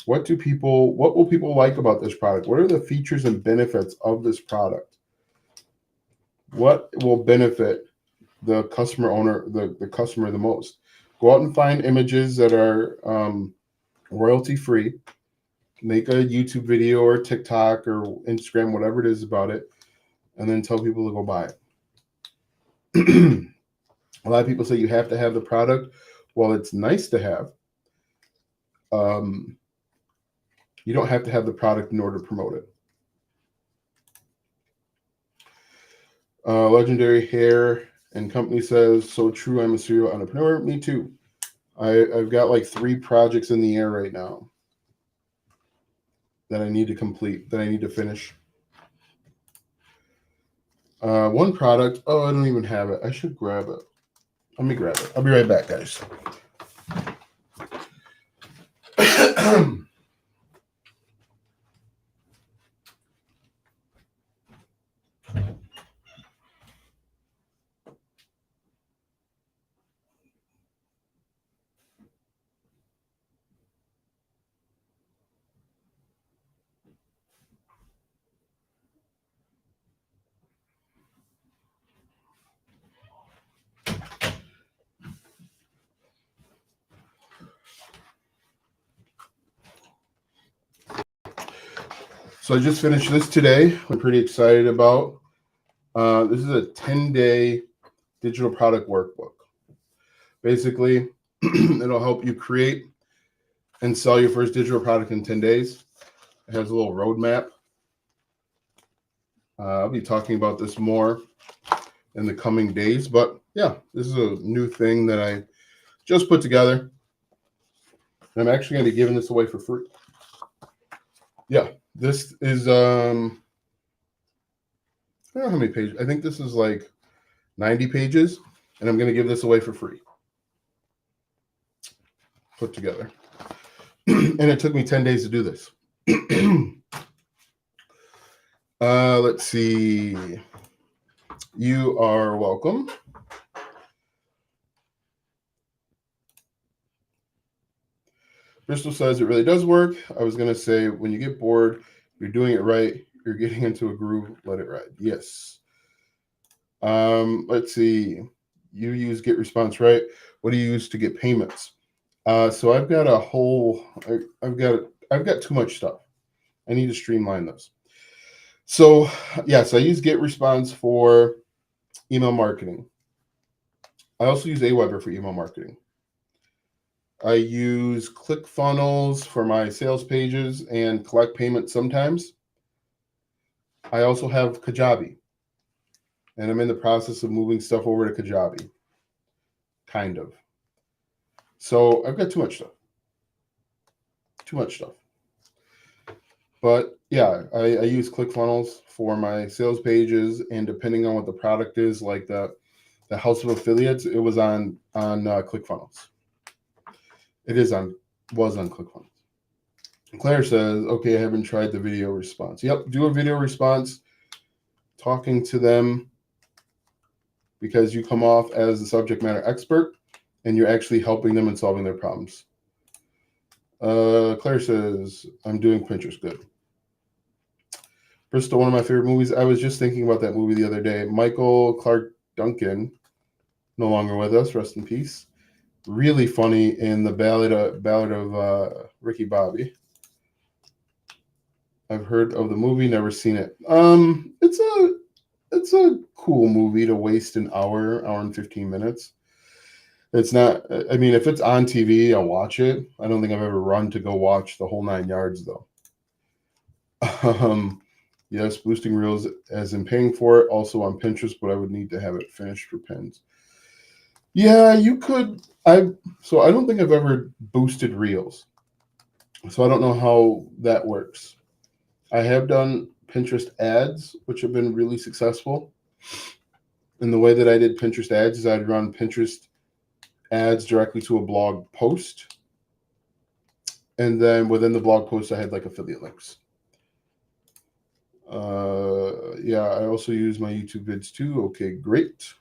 What will people like about this product? What are the features and benefits of this product? What will benefit the customer owner, the customer the most? Go out and find images that are royalty free. Make a YouTube video or TikTok or Instagram, whatever it is about it, and then tell people to go buy it. A lot of people say you have to have the product. Well, it's nice to have. You don't have to have the product in order to promote it. Legendary Hair and Company says, so true, I'm a serial entrepreneur. Me too. I've got like 3 projects in the air right now that I need to complete, that I need to finish. One product, I don't even have it. I should grab it. Let me grab it. I'll be right back, guys. So I just finished this today. I'm pretty excited about. This is a 10-day digital product workbook. Basically, it'll help you create and sell your first digital product in 10 days. It has a little roadmap. I'll be talking about this more in the coming days, but yeah, this is a new thing that I just put together. I'm actually going to be giving this away for free. Yeah, this is, I don't know how many pages. I think this is like 90 pages, and I'm going to give this away for free. Put together. And it took me 10 days to do this. Let's see. You are welcome. Bristol says it really does work. I was going to say, when you get bored, you're doing it right. You're getting into a groove. Let it ride. Yes. Let's see. You use Get Response, right? What do you use to get payments? So I've got a whole. I've got too much stuff. I need to streamline this. So yes, I use Get Response for email marketing. I also use Aweber for email marketing. I use ClickFunnels for my sales pages and collect payments sometimes. I also have Kajabi, and I'm in the process of moving stuff over to Kajabi. Kind of. So I've got too much stuff. But yeah, I use ClickFunnels for my sales pages, and depending on what the product is, like the House of Affiliates, it was on ClickFunnels. Was on ClickFunnels. Claire says, okay, I haven't tried the video response. Yep, do a video response, talking to them, because you come off as a subject matter expert and you're actually helping them and solving their problems. Claire says, I'm doing Pinterest good. Bristol, one of my favorite movies. I was just thinking about that movie the other day. Michael Clark Duncan, no longer with us, rest in peace. Really funny in the Ballad of Ricky Bobby. I've heard of the movie, never seen it. It's a cool movie to waste an hour and 15 minutes. It's not, I mean, if it's on TV, I'll watch it. I don't think I've ever run to go watch the whole 9 yards, though. Yes, boosting reels as in paying for it, also on Pinterest, but I would need to have it finished for pins. Yeah, you could. So I don't think I've ever boosted reels. So I don't know how that works. I have done Pinterest ads, which have been really successful. And the way that I did Pinterest ads is I'd run Pinterest ads directly to a blog post. And then within the blog post, I had like affiliate links. Yeah, I also use my YouTube vids too. Okay, great.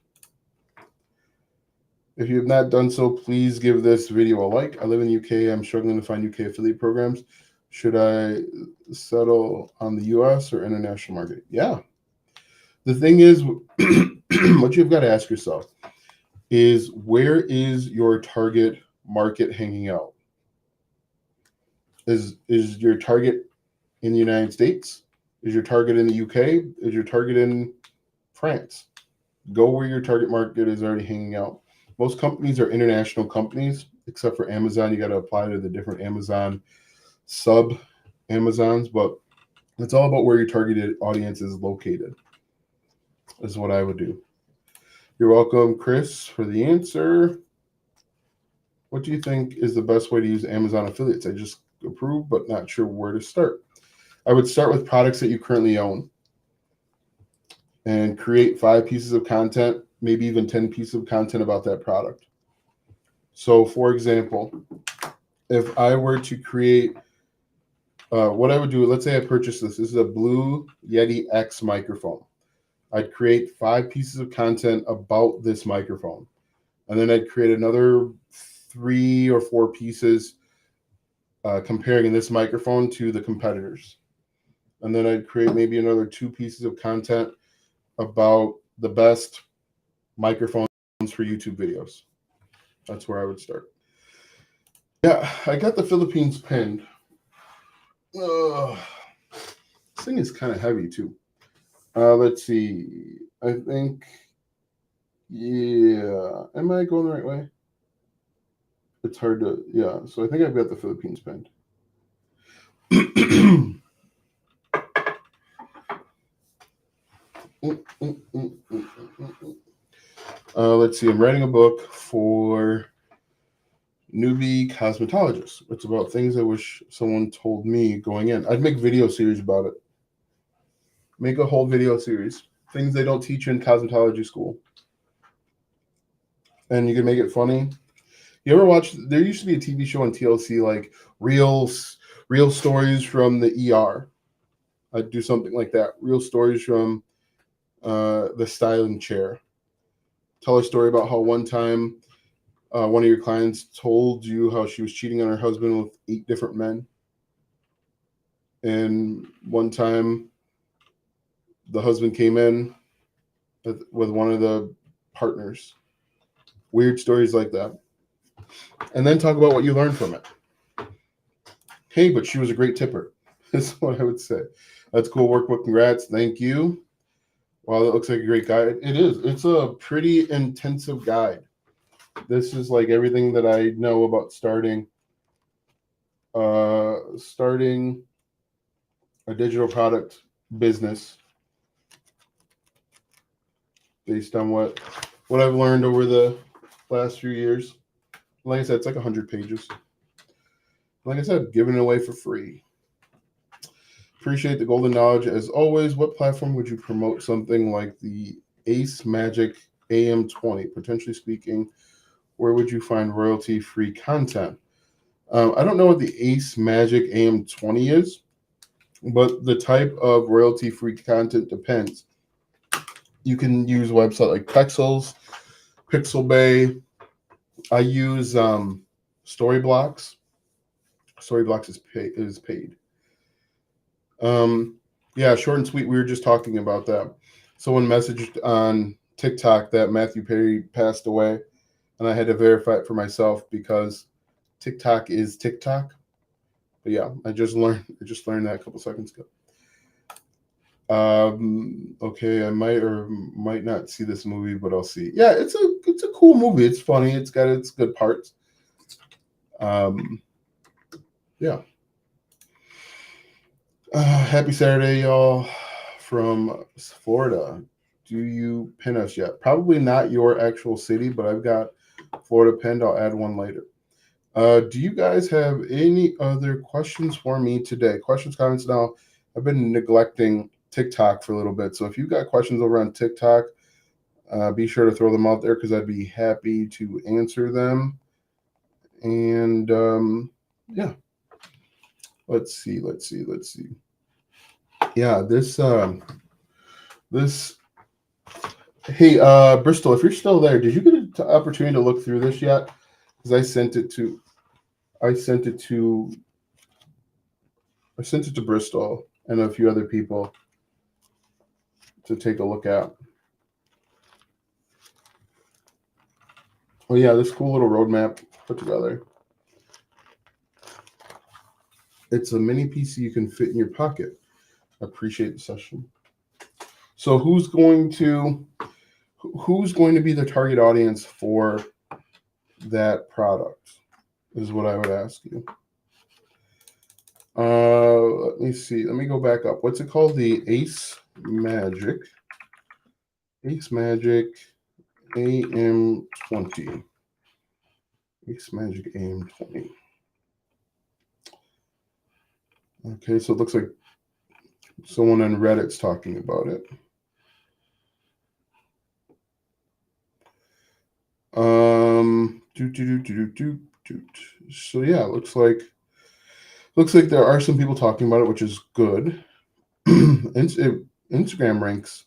If you have not done so, please give this video a like. I live in the UK. I'm struggling to find UK affiliate programs. Should I settle on the US or international market? Yeah. The thing is, what you've got to ask yourself is, where is your target market hanging out? Is your target in the United States? Is your target in the UK? Is your target in France? Go where your target market is already hanging out. Most companies are international companies, except for Amazon. You got to apply to the different Amazon sub Amazons, but it's all about where your targeted audience is located, is what I would do. You're welcome, Chris, for the answer. What do you think is the best way to use Amazon affiliates? I just approved, but not sure where to start. I would start with products that you currently own and create 5 pieces of content, maybe even 10 pieces of content about that product. So, for example, if I were to create, what I would do, let's say I purchased this. This is a Blue Yeti X microphone. I'd create 5 pieces of content about this microphone. And then I'd create another 3 or 4 pieces comparing this microphone to the competitors. And then I'd create maybe another 2 pieces of content about the best microphones for YouTube videos. That's where I would start. Yeah, I got the Philippines pinned. This thing is kind of heavy too. Let's see. I think, yeah. Am I going the right way? It's hard to, yeah. So I think I've got the Philippines pinned. Let's see. I'm writing a book for newbie cosmetologists. It's about things I wish someone told me going in. I'd make video series about it. Make a whole video series. Things they don't teach in cosmetology school. And you can make it funny. You ever watch, there used to be a TV show on TLC, like real stories from the ER. I'd do something like that. Real stories from the styling chair. Tell a story about how one time one of your clients told you how she was cheating on her husband with 8 different men. And one time the husband came in with one of the partners. Weird stories like that. And then talk about what you learned from it. Hey, but she was a great tipper. That's what I would say. That's cool workbook. Congrats. Thank you. Wow, that looks like a great guide. It is. It's a pretty intensive guide. This is like everything that I know about starting a digital product business based on what I've learned over the last few years. Like I said, it's like 100 pages. Like I said, giving it away for free. Appreciate the golden knowledge as always. What platform would you promote something like the Ace Magic AM20? Potentially speaking, where would you find royalty-free content? I don't know what the Ace Magic AM20 is, but the type of royalty-free content depends. You can use a website like Pexels, Pixelbay. I use Storyblocks. Storyblocks is paid. Yeah, short and sweet. We were just talking about that. Someone messaged on TikTok that Matthew Perry passed away, and I had to verify it for myself because TikTok is TikTok. But yeah, I just learned that a couple seconds ago. Okay, I might or might not see this movie, but I'll see. Yeah, it's a cool movie. It's funny. It's got its good parts. Yeah. Happy Saturday, y'all, from Florida. Do you pin us yet? Probably not your actual city, but I've got Florida pinned. I'll add one later. Do you guys have any other questions for me today? Questions, comments? Now, I've been neglecting TikTok for a little bit, so if you've got questions over on TikTok, be sure to throw them out there because I'd be happy to answer them. And yeah, let's see. Yeah, this. Hey, Bristol, if you're still there, did you get an opportunity to look through this yet? Because I sent it to Bristol and a few other people to take a look at. Oh yeah, this cool little roadmap put together. It's a mini PC you can fit in your pocket. I appreciate the session. So who's going to be the target audience for that product is what I would ask you. Let me see. Let me go back up. What's it called? The Ace Magic AM20. Ace Magic AM20. Okay, so it looks like someone on Reddit's talking about it. So yeah, looks like there are some people talking about it, which is good. Instagram ranks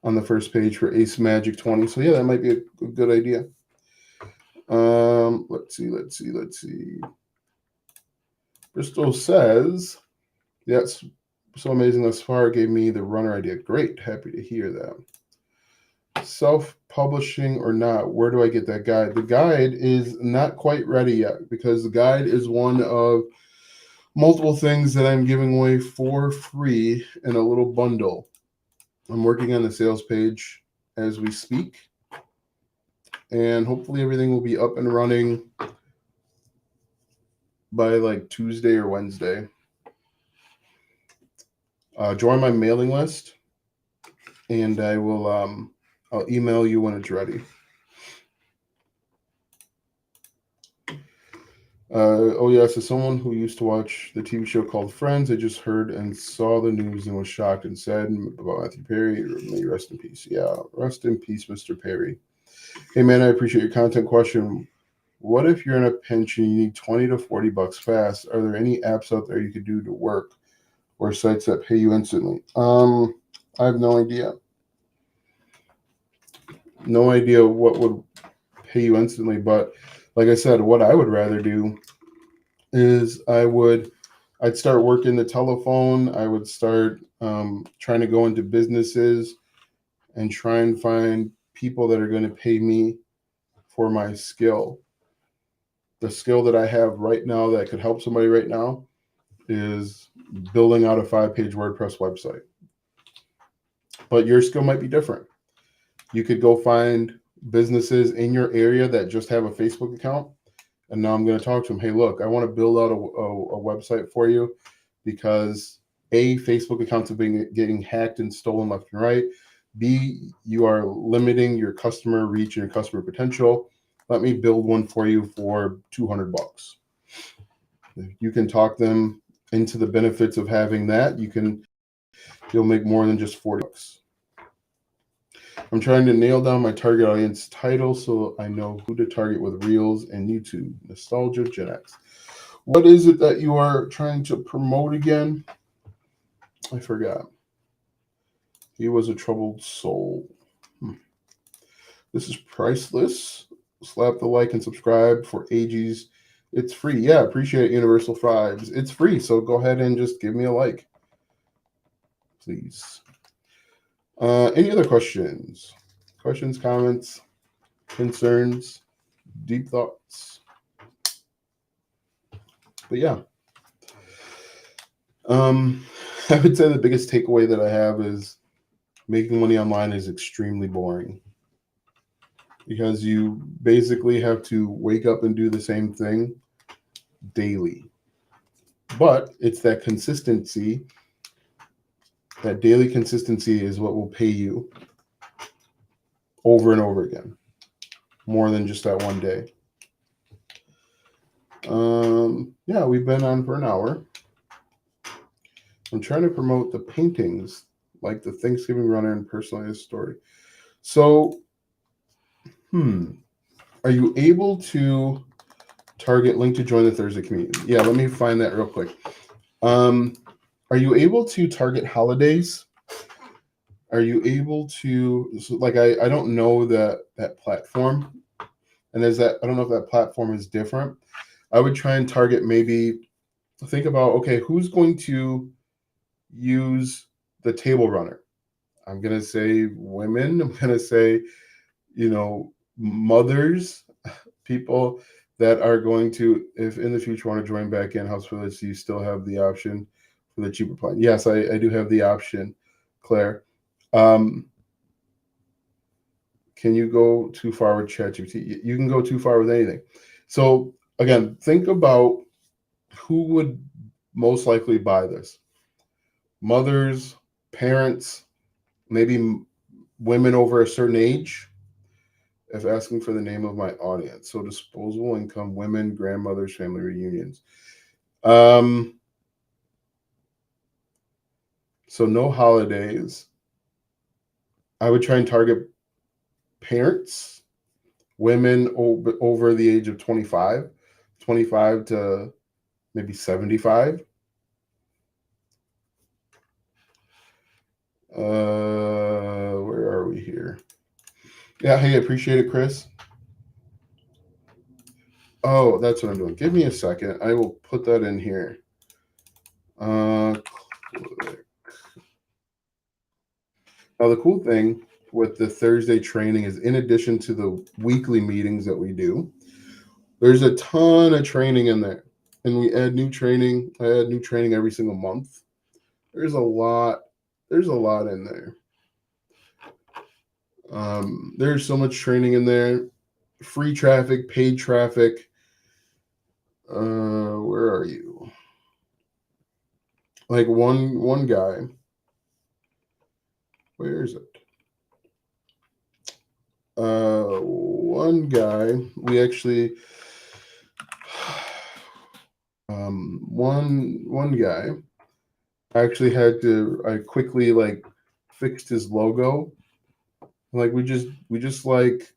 on the first page for Ace Magic 20. So yeah, that might be a good idea. Let's see. Bristol says, that's so amazing thus far. Gave me the runner idea. Great. Happy to hear that. Self-publishing or not, where do I get that guide? The guide is not quite ready yet because the guide is one of multiple things that I'm giving away for free in a little bundle. I'm working on the sales page as we speak, and hopefully everything will be up and running by like Tuesday or Wednesday. Join my mailing list, and I will I'll email you when it's ready. Oh yes, as someone who used to watch the TV show called Friends, I just heard and saw the news and was shocked and sad about Matthew Perry. May rest in peace. Yeah, rest in peace, Mr. Perry. Hey man, I appreciate your content. Question: what if you're in a pinch and you need $20 to $40 fast? Are there any apps out there you could do to work or sites that pay you instantly? I have no idea. No idea what would pay you instantly, but like I said, what I would rather do is I'd start working the telephone. I would start trying to go into businesses and try and find people that are going to pay me for my skill. The skill that I have right now that could help somebody right now is building out a 5-page WordPress website. But your skill might be different. You could go find businesses in your area that just have a Facebook account. And now I'm going to talk to them. Hey, look, I want to build out a website for you because A, Facebook accounts have been getting hacked and stolen left and right. B, you are limiting your customer reach and your customer potential. Let me build one for you for $200. You can talk them into the benefits of having that. You'll make more than just $40. I'm trying to nail down my target audience title so I know who to target with Reels and YouTube. Nostalgia Gen X. What is it that you are trying to promote again? I forgot. He was a troubled soul. This is priceless. Slap the like and subscribe for AGs. It's free. Yeah, appreciate Universal Vibes. It's free, so go ahead and just give me a like, please. Any other questions? Questions, comments, concerns, deep thoughts? But yeah. I would say the biggest takeaway that I have is making money online is extremely boring because you basically have to wake up and do the same thing daily. But it's that consistency, that daily consistency is what will pay you over and over again, more than just that one day. Yeah, we've been on for an hour. I'm trying to promote the paintings, like the Thanksgiving runner and personalized story. So, are you able to target link to join the Thursday community? Yeah, let me find that real quick. Are you able to target holidays? Are you able to, so like, I don't know that platform, and I don't know if that platform is different. I would try and target, maybe think about, okay, who's going to use the table runner? I'm going to say women. I'm going to say, mothers, people that are going to, if in the future want to join back in House Village, you still have the option for the cheaper plan. Yes, I do have the option, Claire. Can you go too far with ChatGPT? You can go too far with anything. So again, think about who would most likely buy this. Mothers, parents, maybe women over a certain age. If asking for the name of my audience. So disposable income, women, grandmothers, family reunions. So no holidays. I would try and target parents, women over the age of 25 to maybe 75. Where are we here? Yeah, hey, appreciate it, Chris. Oh, that's what I'm doing. Give me a second. I will put that in here. Now, the cool thing with the Thursday training is, in addition to the weekly meetings that we do, there's a ton of training in there. And we add new training. I add new training every single month. There's a lot in there. There's so much training in there. Free traffic, paid traffic. Where are you? Like one guy. Where is it? One guy, we actually, one guy actually I quickly fixed his logo. Like we just like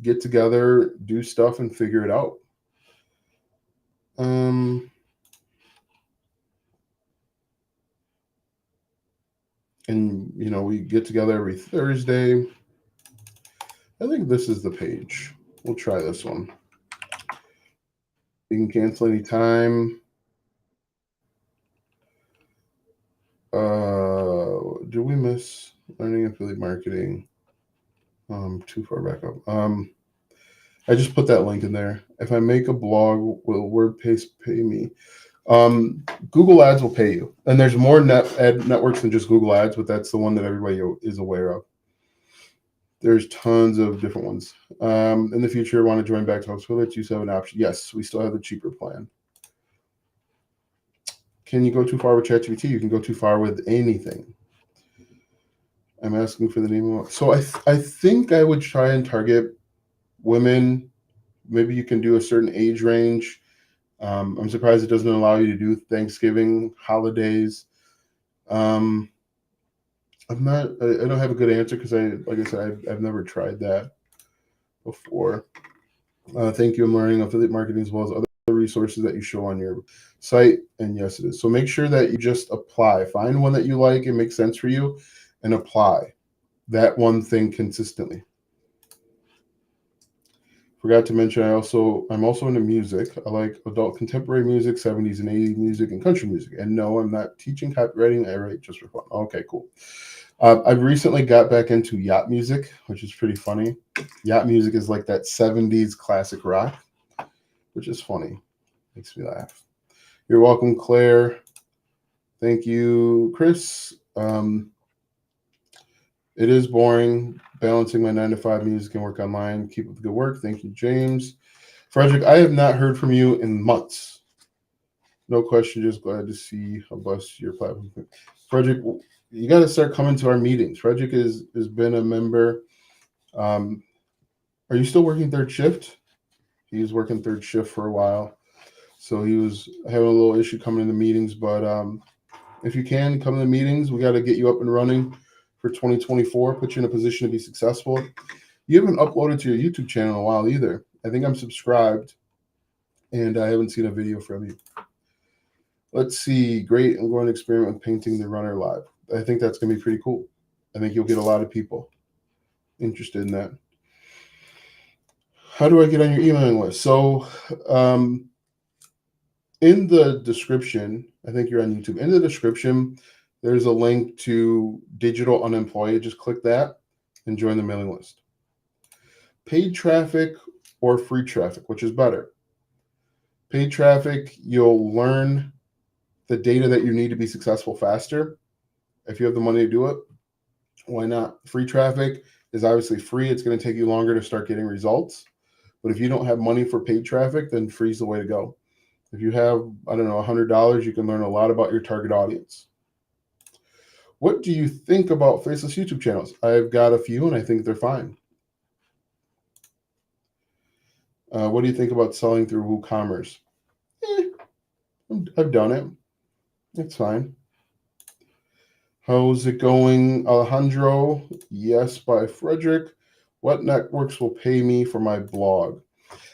get together, do stuff, and figure it out. And, we get together every Thursday. I think this is the page. We'll try this one. You can cancel anytime. Do we miss learning affiliate marketing? Too far back up. I just put that link in there. If I make a blog, will WordPress pay me? Google Ads will pay you, and there's more ad networks than just Google Ads, but that's the one that everybody is aware of. There's tons of different ones. In the future, want to join back to HubSpot? You have an option. Yes, we still have the cheaper plan. Can you go too far with ChatGPT? You can go too far with anything. I'm asking for the name of. So I think I would try and target women. Maybe you can do a certain age range. I'm surprised it doesn't allow you to do Thanksgiving, holidays. I don't have a good answer because like I said, I've never tried that before. Thank you. I'm learning affiliate marketing as well as other resources that you show on your site. And yes, it is. So make sure that you just apply. Find one that you like and makes sense for you and apply that one thing consistently. Forgot to mention, I'm also into music. I like adult contemporary music, 70s and 80s music, and country music. And no, I'm not teaching copywriting. I write just for fun. Okay, cool. I've recently got back into yacht music, which is pretty funny. Yacht music is like that 70s classic rock, which is funny. Makes me laugh. You're welcome, Claire. Thank you, Chris. It is boring balancing my 9-to-5 music and work online. Keep up the good work. Thank you, James. Frederick, I have not heard from you in months. No question. Just glad to see how blessed your platform. Frederick, you got to start coming to our meetings. Frederick has been a member. Are you still working third shift? He was working third shift for a while. So he was having a little issue coming to the meetings. But if you can come to the meetings, we got to get you up and running for 2024, put you in a position to be successful. You haven't uploaded to your YouTube channel in a while either. I think I'm subscribed, and I haven't seen a video from you. Let's see. Great. I'm going to experiment with painting the runner live. I think that's going to be pretty cool. I think you'll get a lot of people interested in that. How do I get on your emailing list? So in the description, I think you're on YouTube. In the description, there's a link to Digital Unemployed. Just click that and join the mailing list. Paid traffic or free traffic, which is better? Paid traffic, you'll learn the data that you need to be successful faster. If you have the money to do it, why not? Free traffic is obviously free. It's going to take you longer to start getting results. But if you don't have money for paid traffic, then free's the way to go. If you have, $100, you can learn a lot about your target audience. What do you think about faceless YouTube channels? I've got a few, and I think they're fine. What do you think about selling through WooCommerce? I've done it. It's fine. How's it going, Alejandro? Yes, by Frederick. What networks will pay me for my blog?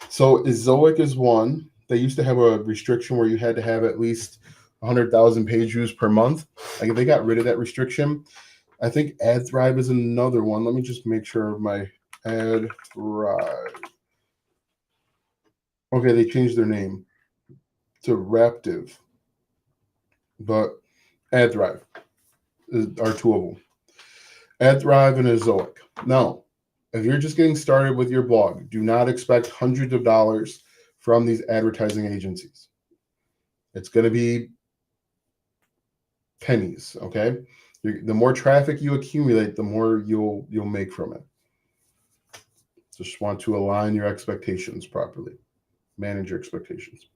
So Ezoic is one. They used to have a restriction where you had to have at least 100,000 page views per month. Like they got rid of that restriction. I think AdThrive is another one. Let me just make sure of my AdThrive. Okay, they changed their name to Raptive, but AdThrive are two of them. AdThrive and Ezoic. Now, if you're just getting started with your blog, do not expect hundreds of dollars from these advertising agencies. It's going to be pennies, okay? The more traffic you accumulate, the more you'll make from it. Just want to align your expectations properly. Manage your expectations.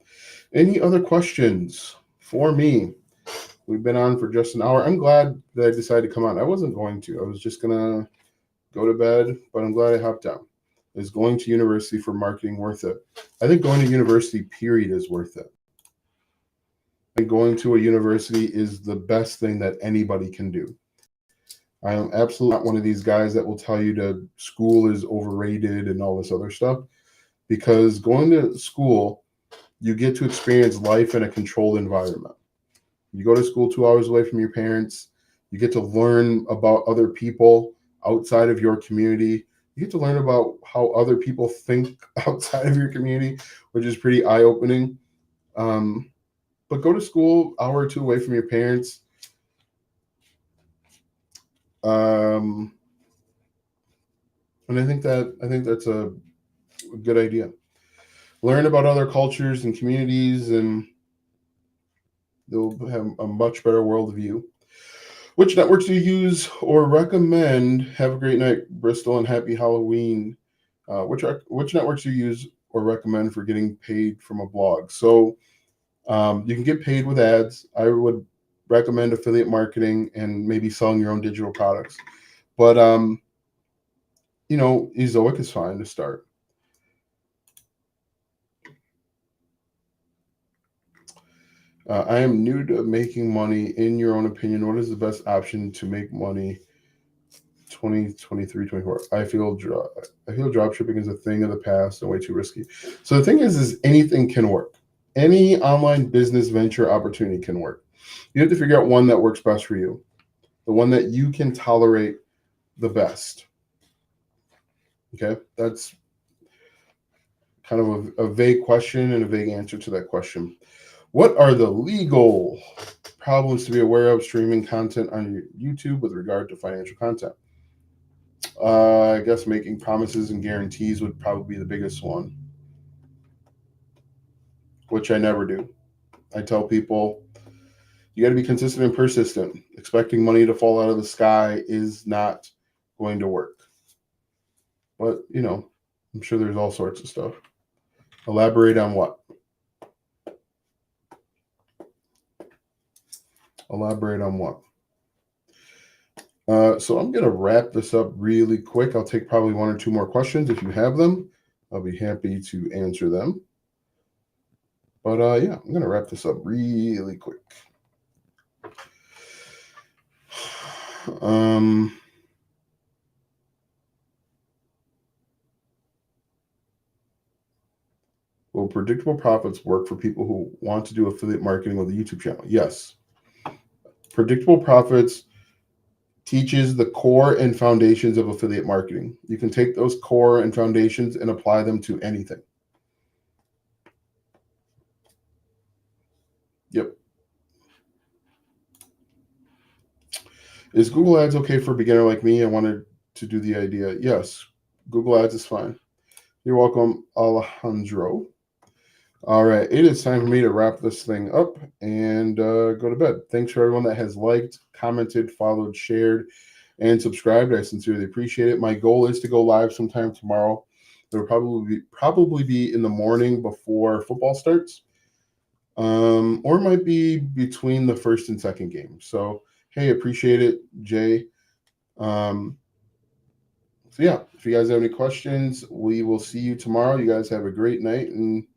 Any other questions for me? We've been on for just an hour. I'm glad that I decided to come on. I wasn't going to. I was just going to go to bed, but I'm glad I hopped on. Is going to university for marketing worth it? I think going to university, period, is worth it. And going to a university is the best thing that anybody can do. I am absolutely not one of these guys that will tell you that school is overrated and all this other stuff, because going to school, you get to experience life in a controlled environment. You go to school 2 hours away from your parents. You get to learn about other people outside of your community. You get to learn about how other people think outside of your community, which is pretty eye opening. But go to school hour or two away from your parents. And I think that's a good idea. Learn about other cultures and communities, and they'll have a much better worldview. Which networks do you use or recommend? Have a great night, Bristol, and happy Halloween. Which networks do you use or recommend for getting paid from a blog? So you can get paid with ads. I would recommend affiliate marketing and maybe selling your own digital products. But Ezoic is fine to start. I am new to making money. In your own opinion, what is the best option to make money 2023, 24? I feel drop shipping is a thing of the past and way too risky. So the thing is anything can work. Any online business venture opportunity can work. You have to figure out one that works best for you, the one that you can tolerate the best. Okay, that's kind of a vague question and a vague answer to that question. What are the legal problems to be aware of streaming content on YouTube with regard to financial content? I guess making promises and guarantees would probably be the biggest one, which I never do. I tell people you got to be consistent and persistent. Expecting money to fall out of the sky is not going to work. But, I'm sure there's all sorts of stuff. Elaborate on what? Elaborate on what? So I'm going to wrap this up really quick. I'll take probably one or two more questions. If you have them, I'll be happy to answer them. But yeah, I'm going to wrap this up really quick. Will predictable profits work for people who want to do affiliate marketing with a YouTube channel? Yes. Predictable profits teaches the core and foundations of affiliate marketing. You can take those core and foundations and apply them to anything. Yep. Is Google Ads okay for a beginner like me? I wanted to do the idea. Yes, Google Ads is fine. You're welcome, Alejandro. All right, it is time for me to wrap this thing up and go to bed. Thanks for everyone that has liked, commented, followed, shared, and subscribed. I sincerely appreciate it. My goal is to go live sometime tomorrow. It'll probably be in the morning before football starts, or it might be between the first and second game. So, hey, appreciate it, Jay. So yeah, if you guys have any questions, we will see you tomorrow. You guys have a great night and